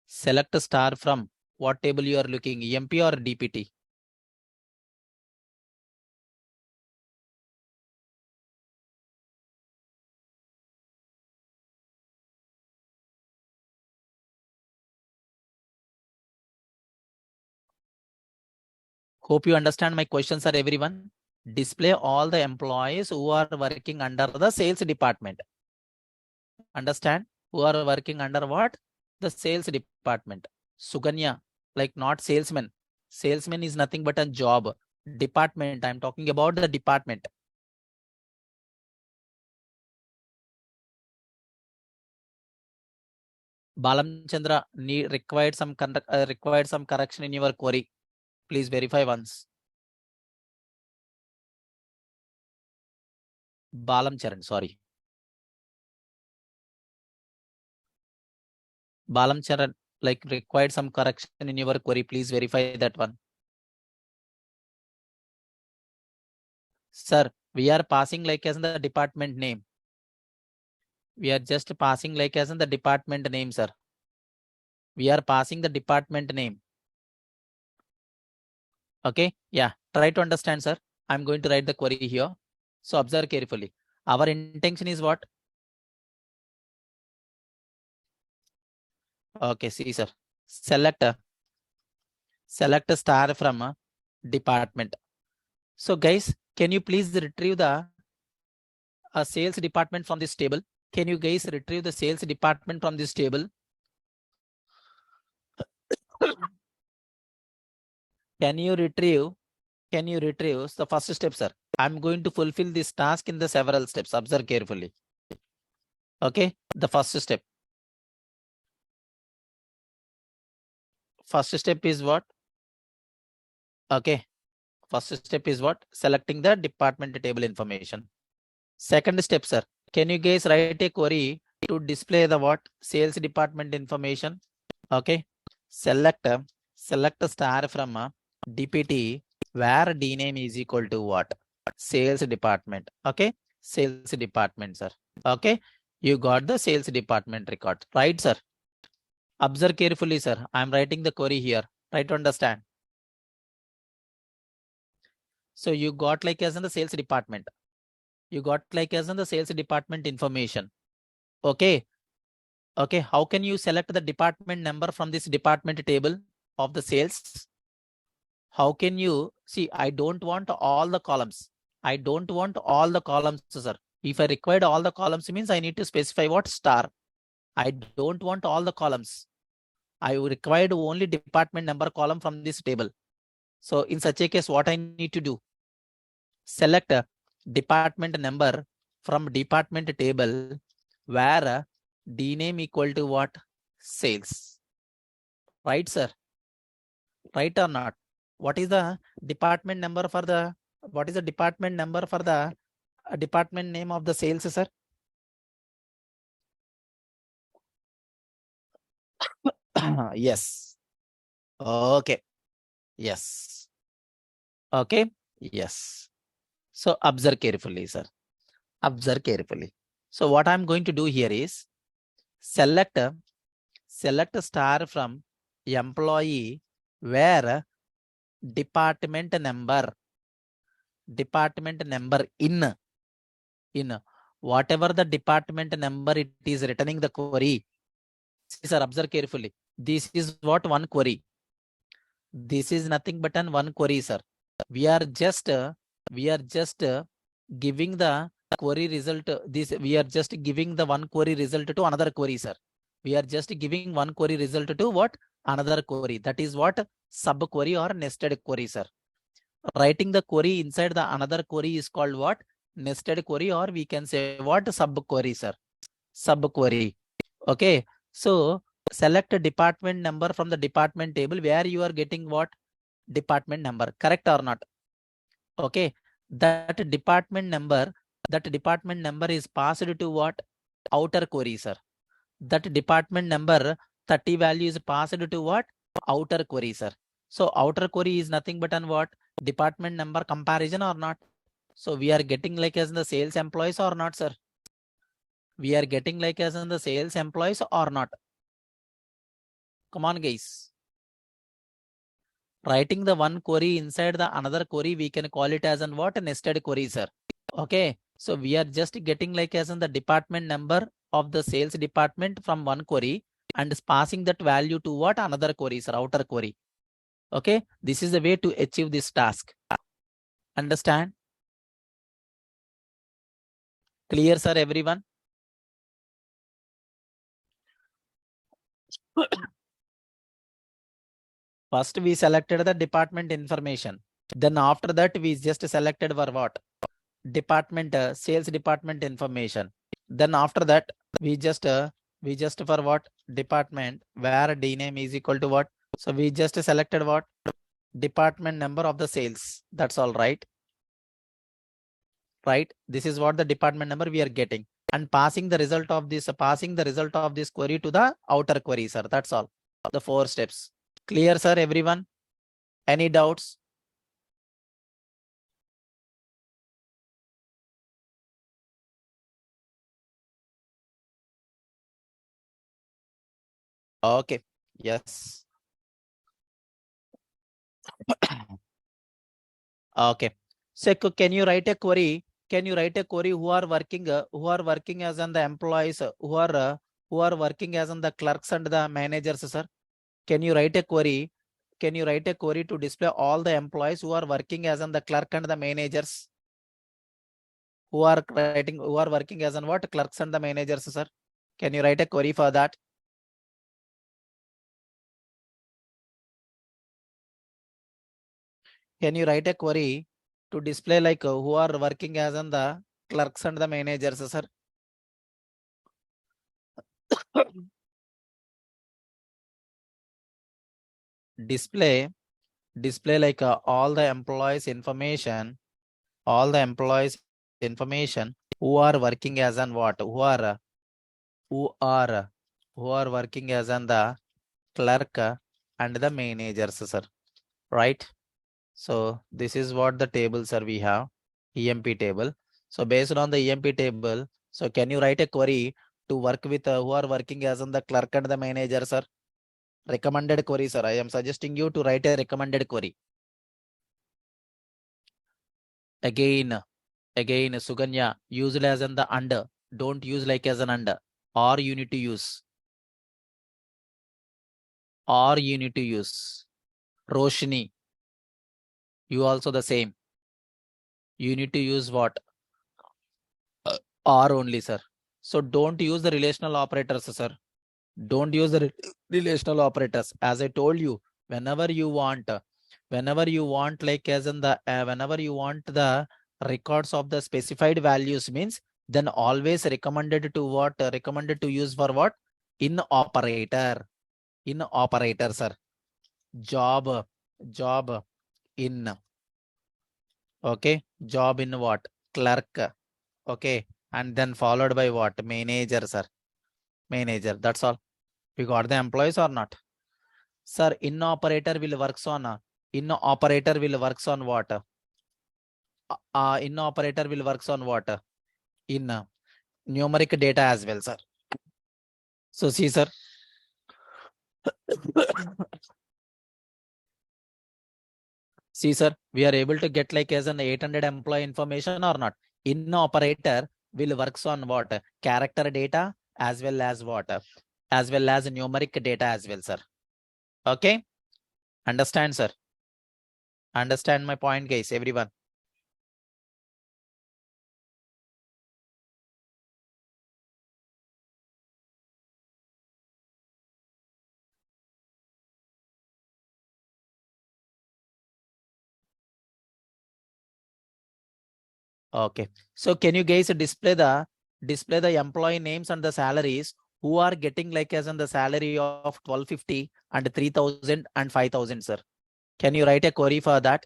Select a star from what table you are looking, EMP or DPT? Hope you understand my questions, sir, everyone. Display all the employees who are working under the sales department. Understand? Who are working under what? The sales department. Suganya, like not salesman. Salesman is nothing but a job. Department. I'm talking about the department. Balam Chandra required some correction in your query. Please verify once. Balam Charan, sorry. Balam Charan, like required some correction in your query. Please verify that one. Sir, we are passing like as in the department name. We are just passing like as in the department name, sir. We are passing the department name. Okay. Yeah. Try to understand, sir. I'm going to write the query here. So observe carefully. Our intention is what? Okay. See, sir. Select a star from a department. So guys, can you please retrieve the sales department from this table? Can you guys retrieve the sales department from this table? Can you retrieve the first step, sir? I'm going to fulfill this task in the several steps. Observe carefully. Okay, the first step. First step is what? Okay, first step is what? Selecting the department table information. Second step, sir. Can you guys write a query to display the what? Sales department information. Okay, select a star from DPT where D name is equal to what? Sales department. Okay, sales department, sir. Okay, you got the sales department record, right, sir? Observe carefully, sir. I'm writing the query here. Try to understand. So you got like as in the sales department. You got like as in the sales department information. Okay. Okay. How can you select the department number from this department table of the sales? How can you see? I don't want all the columns. I don't want all the columns, sir. If I required all the columns means I need to specify what star. I don't want all the columns. I required only department number column from this table. So in such a case, what I need to do? Select a department number from department table where D name equal to what? Sales. Right, sir? Right or not? What is the department number for the department name of the sales, sir? Yes. Okay. Yes. Okay. Yes. So observe carefully, sir. Observe carefully. So what I'm going to do here is select star from employee where department number in whatever the department number it is returning the query. See, sir, observe carefully. This is what one query. This is nothing but an one query, sir. We are just giving the query result. We are just giving the one query result to another query, sir. We are just giving one query result to what? Another query. That is what? Sub query or nested query, sir. Writing the query inside the another query is called what? Nested query, or we can say what? Sub query, sir. Sub query. Okay. So select a department number from the department table where you are getting what? Department number. Correct or not? Okay. That department number is passed to what? Outer query, sir. That department number 30 value is passed to what? Outer query, sir. So outer query is nothing but an what? Department number comparison or not? So we are getting like as the sales employees or not, sir? We are getting like as in the sales employees or not? Come on, guys. Writing the one query inside the another query, we can call it as an what? A nested query, sir. Okay. So we are just getting like as in the department number of the sales department from one query and passing that value to what? Another query, sir, outer query. Okay. This is the way to achieve this task. Understand? Clear, sir, everyone? First, we selected the department information. Then after that, we just selected for what? Department, sales department information. Then after that, we just for what? Department where D name is equal to what? So we just selected what? Department number of the sales. That's all right. Right. This is what the department number we are getting and passing the result of this query to the outer query, sir. That's all. The 4 steps. Clear, sir, everyone? Any doubts? Okay. Yes. Okay. So can you write a query? Can you write a query who are working as on the employees who are working as on the clerks and the managers, sir? Can you write a query? Can you write a query to display all the employees who are working as on the clerk and the managers? Who are working as on what? Clerks and the managers, sir? Can you write a query for that? Can you write a query to display like who are working as on the clerks and the managers, sir? display like all the employees information who are working as an what? Who are working as an the clerk and the managers, sir. Right? So this is what the table, sir, we have. EMP table. So based on the EMP table, so can you write a query to work with who are working as on the clerk and the manager, sir? Recommended query, sir. I am suggesting you to write a recommended query. Again, Suganya, used as an the under. Don't use like as an under. Or you need to use. Roshni, you also the same. You need to use what? Or only, sir. So don't use the relational operators, sir. Don't use the relational operators. As I told you, whenever you want like as in the whenever you want the records of the specified values means, then always recommended to what? Recommended to use for what? In operator, sir. Job in. Okay. Job in what? Clerk. Okay. And then followed by what? Manager, sir. Manager. That's all. We got the employees or not? Sir, in operator will works on what? in operator will works on what? In numeric data as well, sir. So see, sir. See, sir, we are able to get like as an 800 employee information or not. In operator will works on what? Character data as well as what? As well as numeric data as well, sir. Okay. Understand, sir? Understand my point, guys, everyone. Okay. So can you guys display the employee names and the salaries who are getting like as in the salary of 1250 and 3000 and 5000, sir? Can you write a query for that?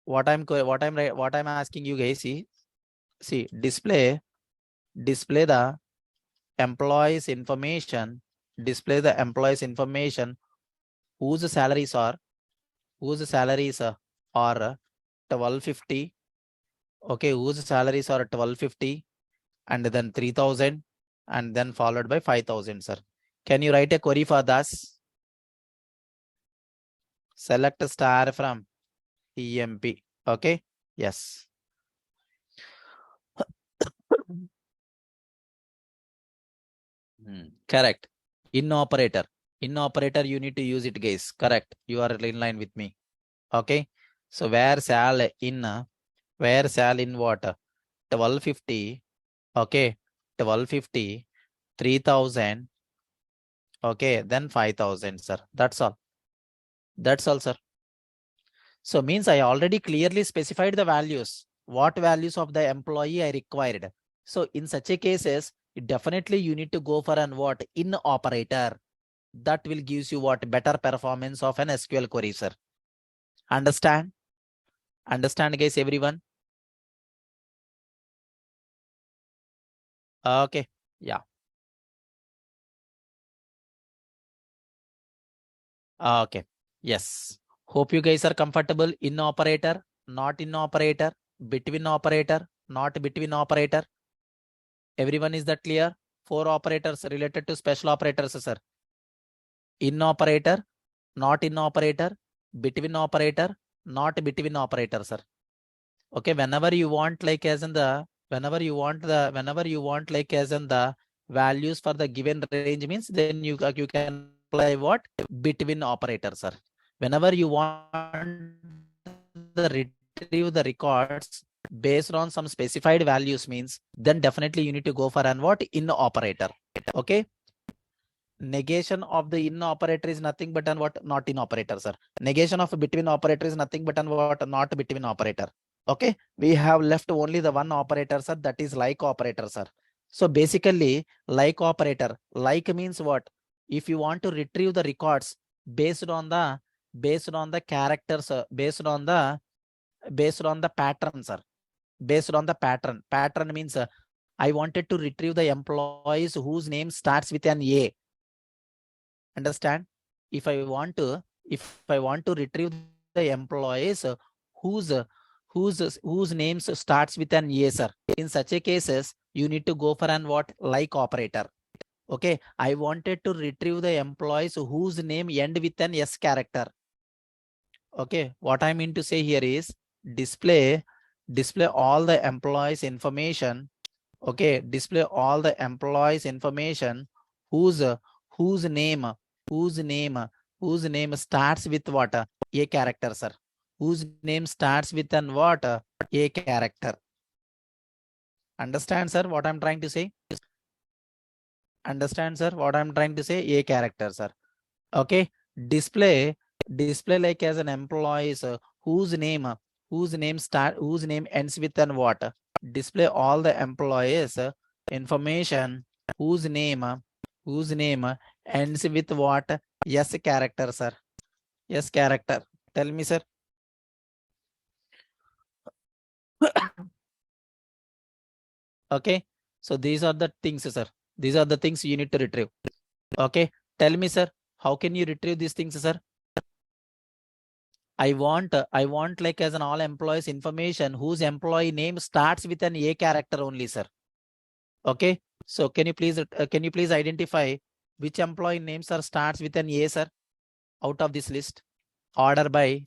What I'm asking you guys, see display the employees information, whose salaries are 1250. Okay, whose salaries are 1250 and then 3000 and then followed by 5000, sir. Can you write a query for this? Select star from EMP. Okay. Yes. Correct. In operator you need to use it, guys. Correct. You are in line with me. Okay. So where sal in what? 1250. Okay. 1250, 3000. Okay. Then 5000, sir. That's all. That's all, sir. So means I already clearly specified the values. What values of the employee I required. So in such a cases, definitely you need to go for an what? In operator. That will gives you what? Better performance of an SQL query, sir. Understand? Understand, guys, everyone? Okay. Yeah. Okay. Yes. Hope you guys are comfortable in operator, not in operator, between operator, not between operator. Everyone, is that clear? 4 operators related to special operators, sir. In operator, not in operator, between operator, not between operator, sir. Okay, whenever you want like as in the like as in the values for the given range means, then you can apply what? Between operator, sir. Whenever you want the retrieve the records based on some specified values means, then definitely you need to go for an what? In operator. Okay. Negation of the in operator is nothing but an what? Not in operator, sir. Negation of between operator is nothing but an what? Not between operator. Okay, we have left only the one operator, sir, that is like operator, sir. So basically, like operator, like means what? If you want to retrieve the records based on the characters, based on the pattern, sir. Based on the pattern. Pattern means I wanted to retrieve the employees whose name starts with an A. Understand? If I want to retrieve the employees whose names starts with an A, sir. In such a cases, you need to go for an what? Like operator. Okay, I wanted to retrieve the employees whose name end with an S character. Okay, what I mean to say here is display all the employees information. Okay, display all the employees information whose name starts with what? A character, sir. Whose name starts with an what? A character. Understand, sir, what I'm trying to say? Understand, sir, what I'm trying to say? A character, sir. Okay, display like as an employee, sir, whose name ends with an what? Display all the employees information whose name ends with what? Yes character, sir. Yes character. Tell me, sir. Okay, so these are the things, sir. These are the things you need to retrieve. Okay, tell me, sir, how can you retrieve these things, sir? I want like as an all employees information whose employee name starts with an A character only, sir. Okay. So can you please identify which employee names are starts with an A, sir, out of this list? Order by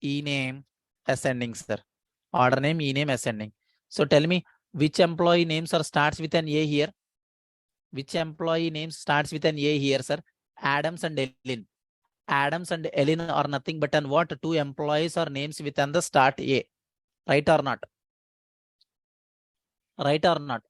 e-name ascending, sir. Order name, e-name ascending. So tell me which employee names are starts with an A here? Which employee name starts with an A here, sir? Adams and Ellen. Adams and Ellen are nothing but an what? Two employees or names with an the start A. Right or not? Right or not?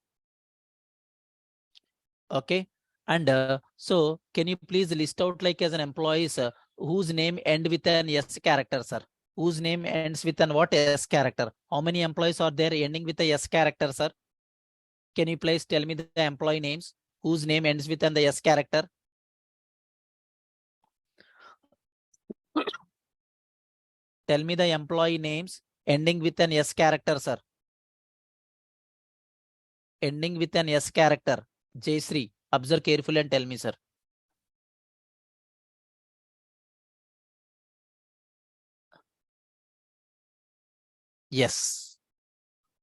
Okay. And so can you please list out like as an employees whose name end with an S character, sir? Whose name ends with an what S character? How many employees are there ending with a S character, sir? Can you please tell me the employee names whose name ends with an the S character? Tell me the employee names ending with an S character, sir. Ending with an S character. Jayshree, observe carefully and tell me, sir. Yes.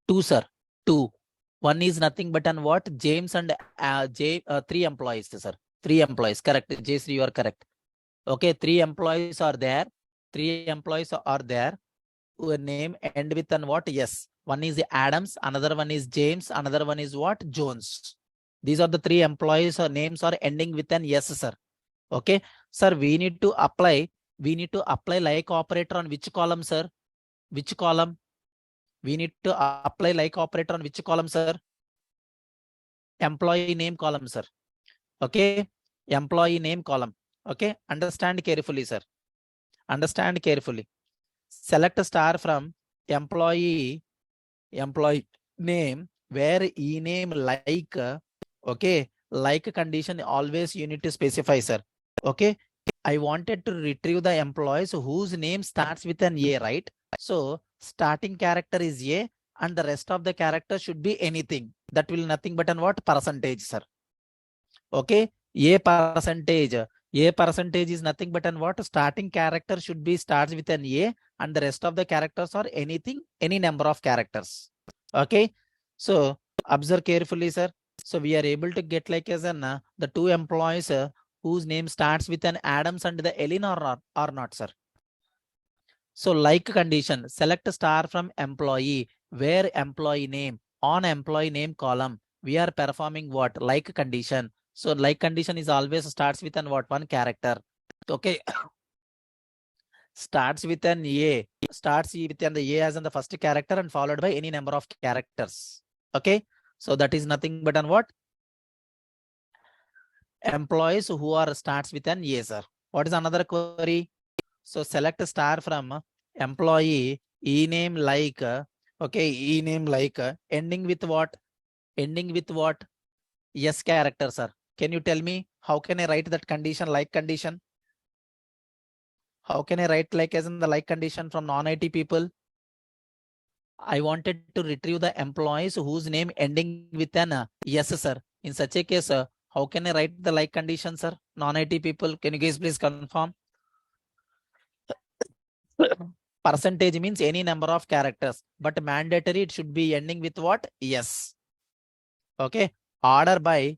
Two, sir. Two. One is nothing but an what? James and three employees, sir. Three employees. Correct. Jayshree, you are correct. Okay. Three employees are there. Three employees are there. Who name end with an what? Yes. One is Adams. Another one is James. Another one is what? Jones. These are the three employees or names are ending with an yes, sir. Okay. Sir, we need to apply like operator on which column, sir? Which column? We need to apply like operator on which column, sir? Employee name column, sir. Okay. Employee name column. Okay. Understand carefully, sir. Understand carefully. Select a star from employee name where e-name like, okay, like condition always you need to specify, sir. Okay. I wanted to retrieve the employees whose name starts with an A, right? So starting character is A and the rest of the character should be anything. That will nothing but an what? Percentage, sir. Okay. A percentage. A percentage is nothing but an what? Starting character should be starts with an A and the rest of the characters are anything, any number of characters. Okay. So observe carefully, sir. So we are able to get like as an the two employees whose name starts with an Adams and the Ellen or not, sir. So like condition, select star from employee where employee name on employee name column. We are performing what? Like condition. So like condition is always starts with an what? One character. Okay. Starts with an A. Starts with an A as in the first character and followed by any number of characters. Okay. So that is nothing but an what? Employees who are starts with an A, sir. What is another query? So select a star from employee e-name like, okay, e-name like ending with what? Ending with what? Yes character, sir. Can you tell me how can I write that condition like condition? How can I write like as in the like condition from non-IT people? I wanted to retrieve the employees whose name ending with an yes, sir. In such a case, how can I write the like condition, sir? Non-IT people, can you guys please confirm? Percentage means any number of characters, but mandatory it should be ending with what? Yes. Okay. Order by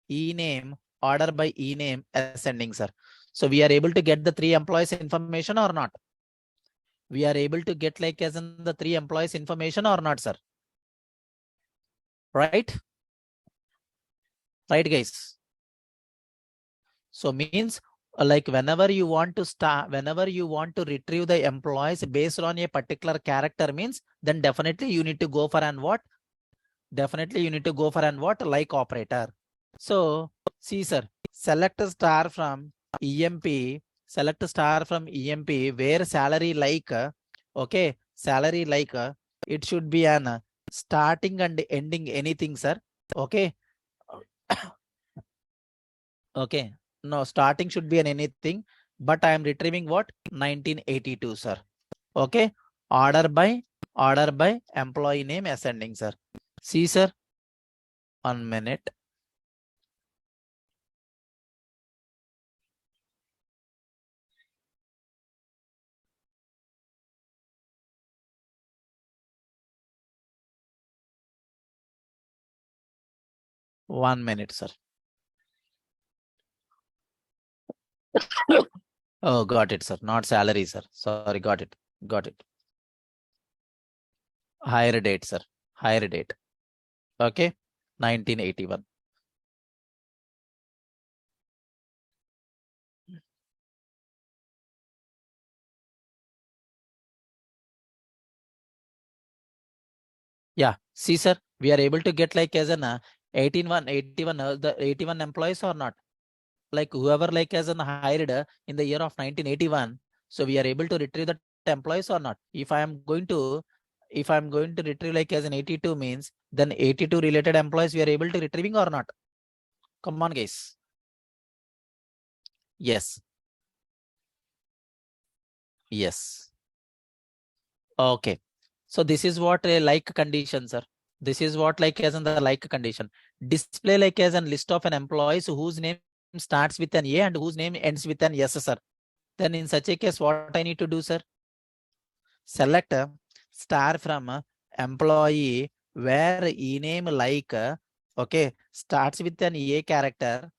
e-name, ascending, sir. So we are able to get the three employees information or not? We are able to get like as in the three employees information or not, sir? Right? Right, guys. So means like whenever you want to retrieve the employees based on a particular character means, then definitely you need to go for an what? Definitely you need to go for an what? Like operator. So see, sir, select a star from EMP, select a star from EMP where salary like, okay, salary like, it should be an starting and ending anything, sir. Okay. Okay. No, starting should be an anything, but I am retrieving what? 1982, sir. Okay. Order by employee name ascending, sir. See, sir. 1 minute. 1 minute, sir. Oh, got it, sir. Not salary, sir. Sorry, got it. Got it. Higher date, sir. Higher date. Okay. 1981. Yeah. See, sir, we are able to get like as an 81, the 81 employees or not? Like whoever like as an hired in the year of 1981. So we are able to retrieve the employees or not? If I'm going to retrieve like as an 82 means, then 82 related employees we are able to retrieving or not? Come on, guys. Yes. Yes. Okay. So this is what a like condition, sir. This is what like as in the like condition. Display like as a list of an employees whose name starts with an A and whose name ends with an S, sir. Then in such a case, what I need to do, sir? Select a star from employee where e-name like, okay, starts with an A character,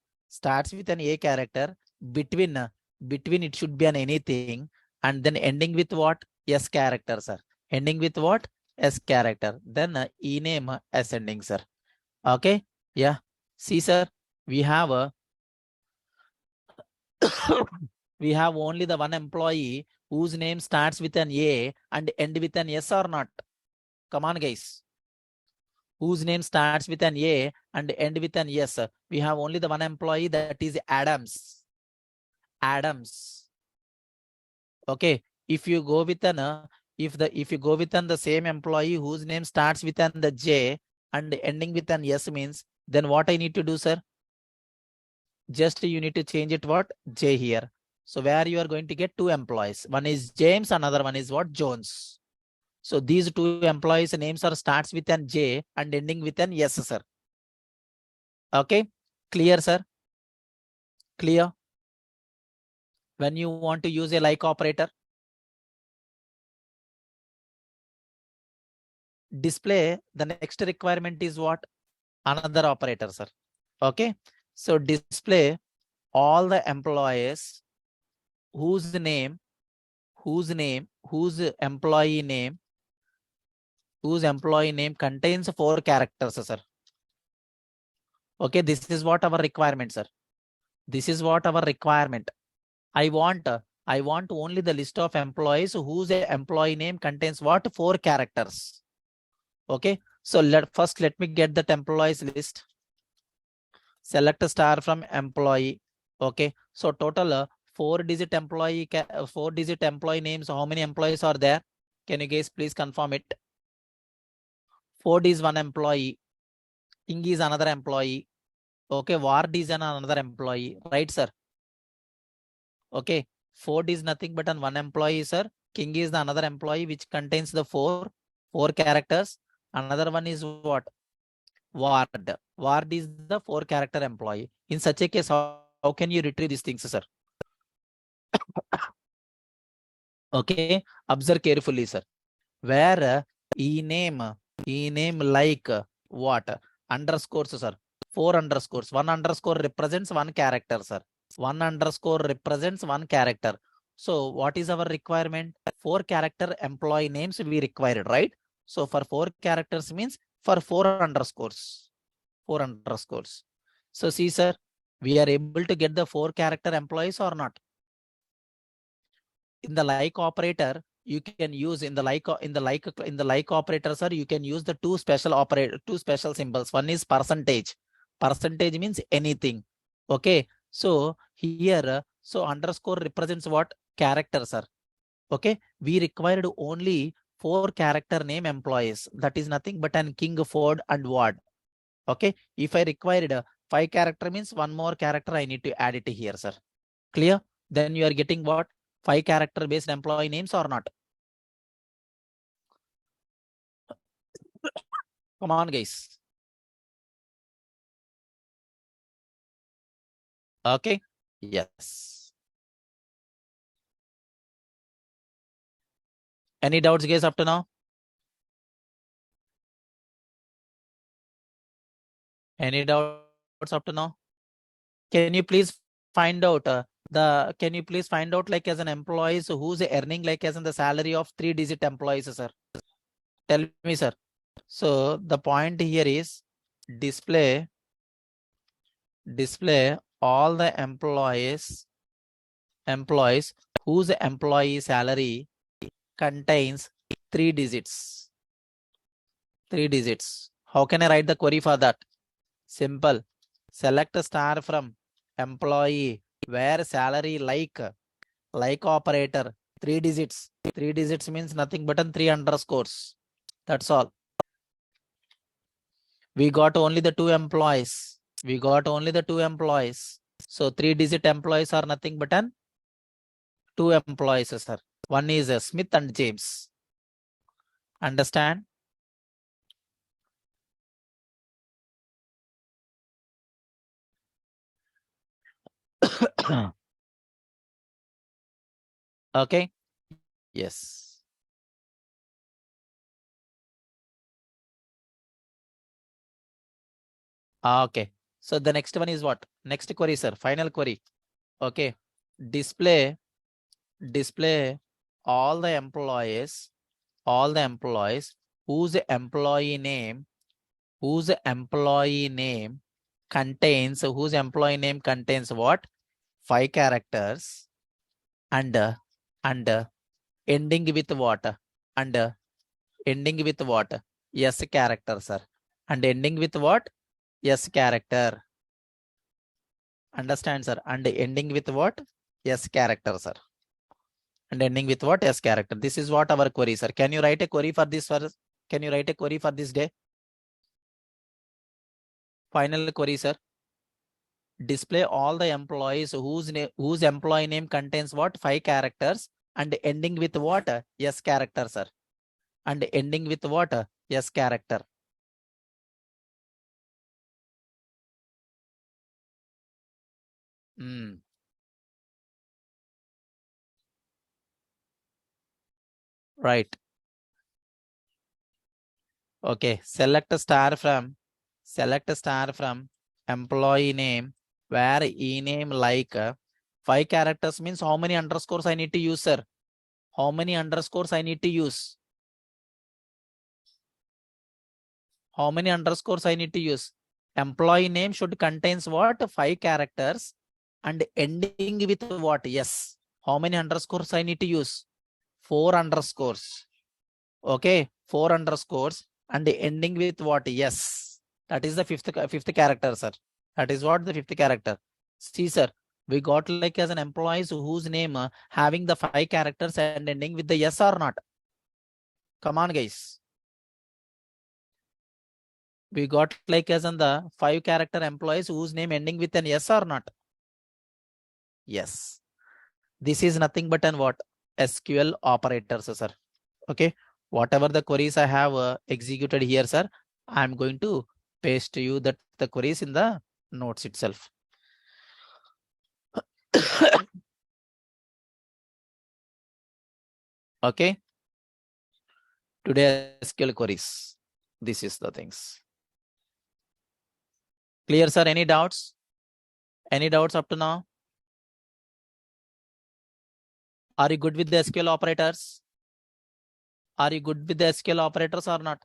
between, between it should be an anything, and then ending with what? S character, sir. Ending with what? S character. Then e-name ascending, sir. Okay. Yeah. See, sir, we have a we have only the one employee whose name starts with an A and end with an S or not? Come on, guys. Whose name starts with an A and end with an S. We have only the one employee, that is Adams. Adams. Okay. If you go with an if you go with the same employee whose name starts with an the J and ending with an S means, then what I need to do, sir? Just you need to change it what? J here. So where you are going to get two employees. One is James, another one is what? Jones. So these two employees names are starts with an J and ending with an S, sir. Okay. Clear, sir? Clear? When you want to use a like operator, display, the next requirement is what? Another operator, sir. Okay. So display all the employees whose name, whose employee name, whose employee name contains 4 characters, sir. Okay. This is what our requirement, sir. This is what our requirement. I want only the list of employees whose employee name contains what? 4 characters. Okay. So let me get that employees list. Select a star from employee. Okay. So total 4-digit employee, 4-digit employee names. How many employees are there? Can you guys please confirm it? Ford is one employee. King is another employee. Okay. Ward is another employee. Right, sir? Okay. Ford is nothing but one employee, sir. King is the another employee which contains the four characters. Another one is what? Ward. Ward is the 4 character employee. In such a case, how can you retrieve these things, sir? Okay. Observe carefully, sir. Where e-name like what? Underscores, sir. 4 underscores. 1 underscore represents 1 character, sir. 1 underscore represents 1 character. So what is our requirement? 4 character employee names we required, right? So for 4 characters means for 4 underscores. 4 underscores. So see, sir, we are able to get the 4 character employees or not? In the like operator, you can use in the like operator, sir, you can use the two special symbols. One is percentage. Percentage means anything. Okay. So here, so underscore represents what? Character, sir. Okay. We required only 4 character name employees. That is nothing but an King, Ford, and Ward. Okay. If I required 5 character means one more character I need to add it here, sir. Clear? Then you are getting what? 5 character based employee names or not? Come on, guys. Okay. Yes. Any doubts, guys, up to now? Any doubts up to now? Can you please find out can you please find out like as an employee, so who's earning like as in the salary of 3-digit employees, sir? Tell me, sir. So the point here is display all the employees whose employee salary contains 3 digits. 3 digits. How can I write the query for that? Simple. Select a star from employee where salary like operator 3 digits. 3 digits means nothing but 3 underscores. That's all. We got only the 2 employees. So 3-digit employees are nothing but 2 employees, sir. One is Smith and James. Understand? Okay. Yes. Okay. So the next one is what? Next query, sir. Final query. Okay. Display all the employees whose employee name contains what? 5 characters and ending with what? And ending with what? Yes character, sir. And ending with what? Yes character. Understand, sir? And ending with what? Yes character, sir. And ending with what? Yes character. This is what our query, sir. Can you write a query for this first? Can you write a query for this day? Final query, sir. Display all the employees whose employee name contains what? 5 characters and ending with what? Yes character, sir. And ending with what? Yes character. Right. Okay. Select a star from employee name where name like 5 characters means how many underscores I need to use, sir? How many underscores I need to use? How many underscores I need to use? Employee name should contains what? 5 characters and ending with what? Yes. How many underscores I need to use? 4 underscores. Okay. 4 underscores and ending with what? Yes. That is the fifth character, sir. That is what the 5th character. See, sir, we got like as an employees whose name having the 5 characters and ending with the yes or not. Come on, guys. We got like as in the 5 character employees whose name ending with an yes or not. Yes. This is nothing but an what? SQL operators, sir. Okay. Whatever the queries I have executed here, sir, I'm going to paste to you the queries in the notes itself. Okay. Today SQL queries. This is the things. Clear, sir? Any doubts? Any doubts up to now? Are you good with the SQL operators? Are you good with the SQL operators or not?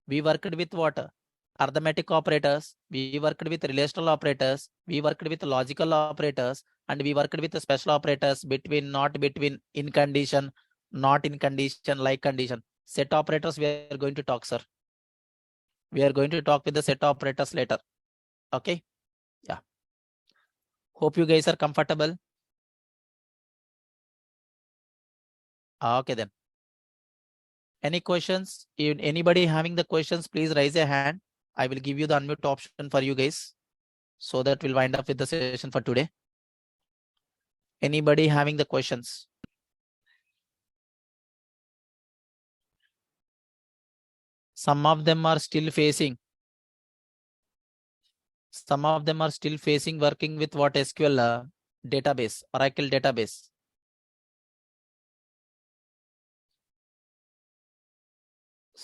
We worked with what? Arithmetic operators. We worked with relational operators. We worked with logical operators. And we worked with the special operators between, not between, in condition, not in condition, like condition. Set operators we are going to talk, sir. We are going to talk with the set operators later. Okay. Yeah. Hope you guys are comfortable. Okay then. Any questions? If anybody having the questions, please raise a hand. I will give you the unmute option for you guys. So that we'll wind up with the session for today. Anybody having the questions? Some of them are still facing. Some of them are still facing working with what? SQL database, Oracle database.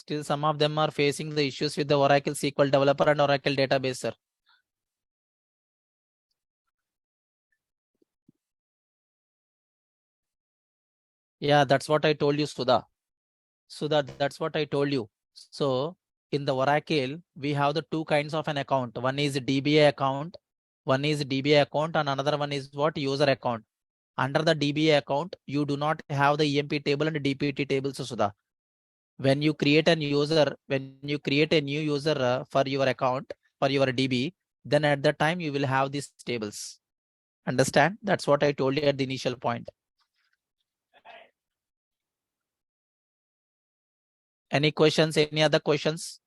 Still some of them are facing the issues with the Oracle SQL Developer and Oracle Database, sir. Yeah, that's what I told you, Sudha. Sudha, that's what I told you. So in the Oracle, we have the two kinds of an account. One is DBA account, one is DBA account, and another one is what? User account. Under the DBA account, you do not have the EMP table and DPT tables, Sudha. When you create a user, when you create a new user for your account, for your DB, then at that time you will have these tables. Understand? That's what I told you at the initial point. Any questions? Any other questions?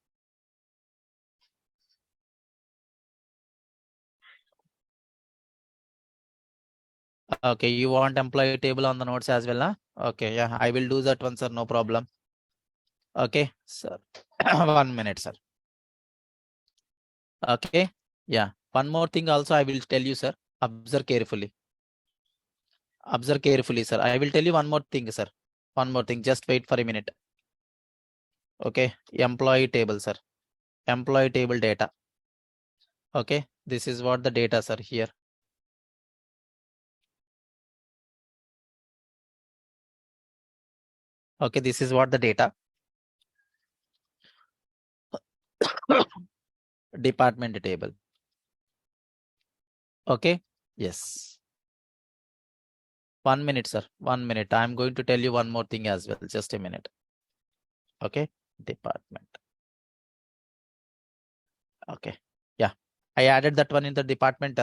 Okay, you want employee table on the notes as well, huh? Okay, yeah, I will do that one, sir. No problem. Okay, sir. 1 minute, sir. Okay, yeah. One more thing also I will tell you, sir. Observe carefully. Observe carefully, sir. I will tell you one more thing, sir. One more thing. Just wait for a minute. Okay, employee table, sir. Employee table data. Okay, this is what the data, sir, here. Okay, this is what the data. Department table. Okay, yes. 1 minute, sir. 1 minute. I'm going to tell you one more thing as well. Just a minute. Okay, department. Okay, yeah. I added that one in the department,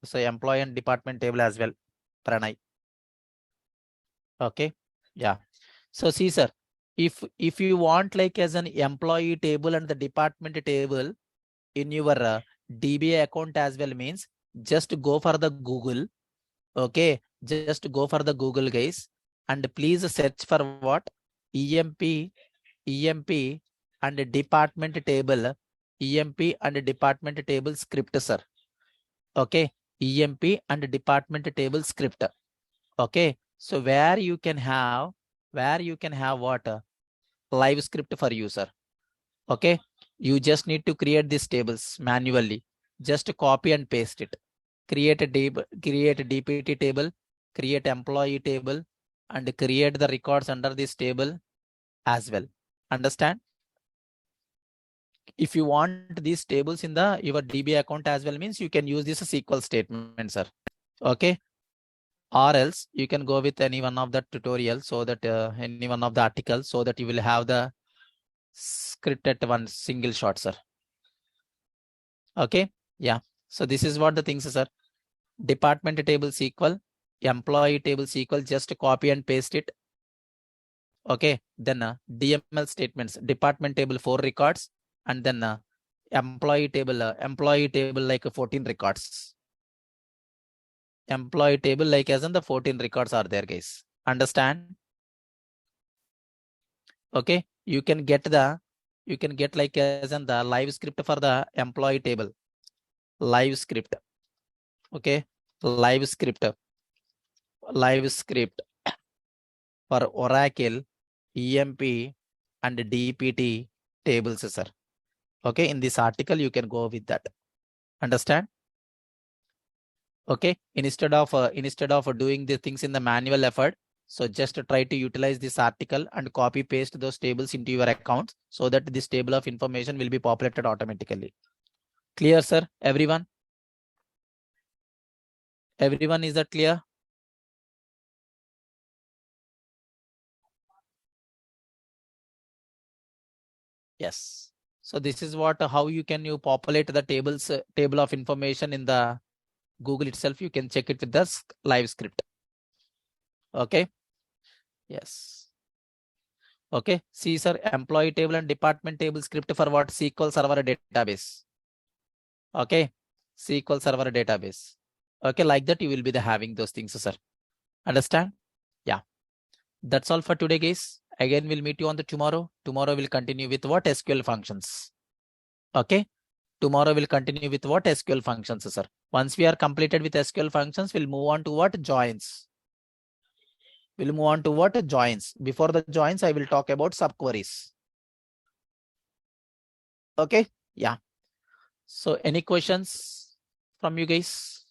so employee and department table as well. Pranay. Okay, yeah. So see, sir, if you want like as an employee table and the department table in your DBA account as well, means just go for the Google. Okay, just go for the Google, guys, and please search for what? EMP and department table, EMP and department table script, sir. Okay, EMP and department table script. Okay, so where you can have what? Live script for user. Okay, you just need to create these tables manually. Just copy and paste it. Create a DPT table, create employee table, and create the records under this table as well. Understand? If you want these tables in the your DB account as well, means you can use this SQL statement, sir. Okay, or else you can go with any one of the tutorial, so that any one of the articles, so that you will have the script at one single shot, sir. Okay, yeah. So this is what the things, sir. Department table SQL, employee table SQL, just copy and paste it. Okay, then DML statements, department table 4 records, and then employee table like 14 records. Employee table like as in the 14 records are there, guys. Understand? Okay, you can get like as in the live script for the employee table. Live script. Okay, live script for Oracle, EMP and DPT tables, sir. Okay, in this article you can go with that. Understand? Okay, instead of doing the things in the manual effort, so just try to utilize this article and copy paste those tables into your accounts, so that this table of information will be populated automatically. Clear, sir? Everyone? Everyone, is that clear? Yes. So this is what how you can populate the table of information in the Google itself. You can check it with the live script. Okay. Yes. Okay. See, sir, employee table and department table script for what? SQL Server database. Okay. SQL Server database. Okay. Like that, you will be having those things, sir. Understand? Yeah. That's all for today, guys. Again, we'll meet you on the tomorrow. Tomorrow we'll continue with what? SQL functions. Okay. Tomorrow we'll continue with what? SQL functions, sir. Once we are completed with SQL functions, we'll move on to what? Joins. We'll move on to what? Joins. Before the joins, I will talk about subqueries. Okay. Yeah. So any questions from you guys?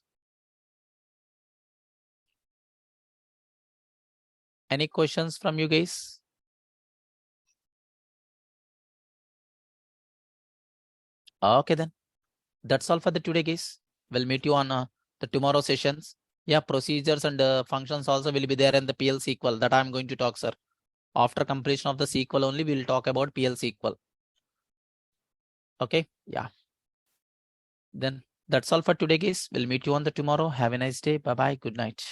Any questions from you guys? Okay, then that's all for the today, guys. We'll meet you on the tomorrow sessions. Yeah, procedures and functions also will be there in the PL SQL that I'm going to talk, sir. After completion of the SQL only, we'll talk about PL SQL. Okay. Yeah. Then that's all for today, guys. We'll meet you on the tomorrow. Have a nice day. Bye bye. Good night.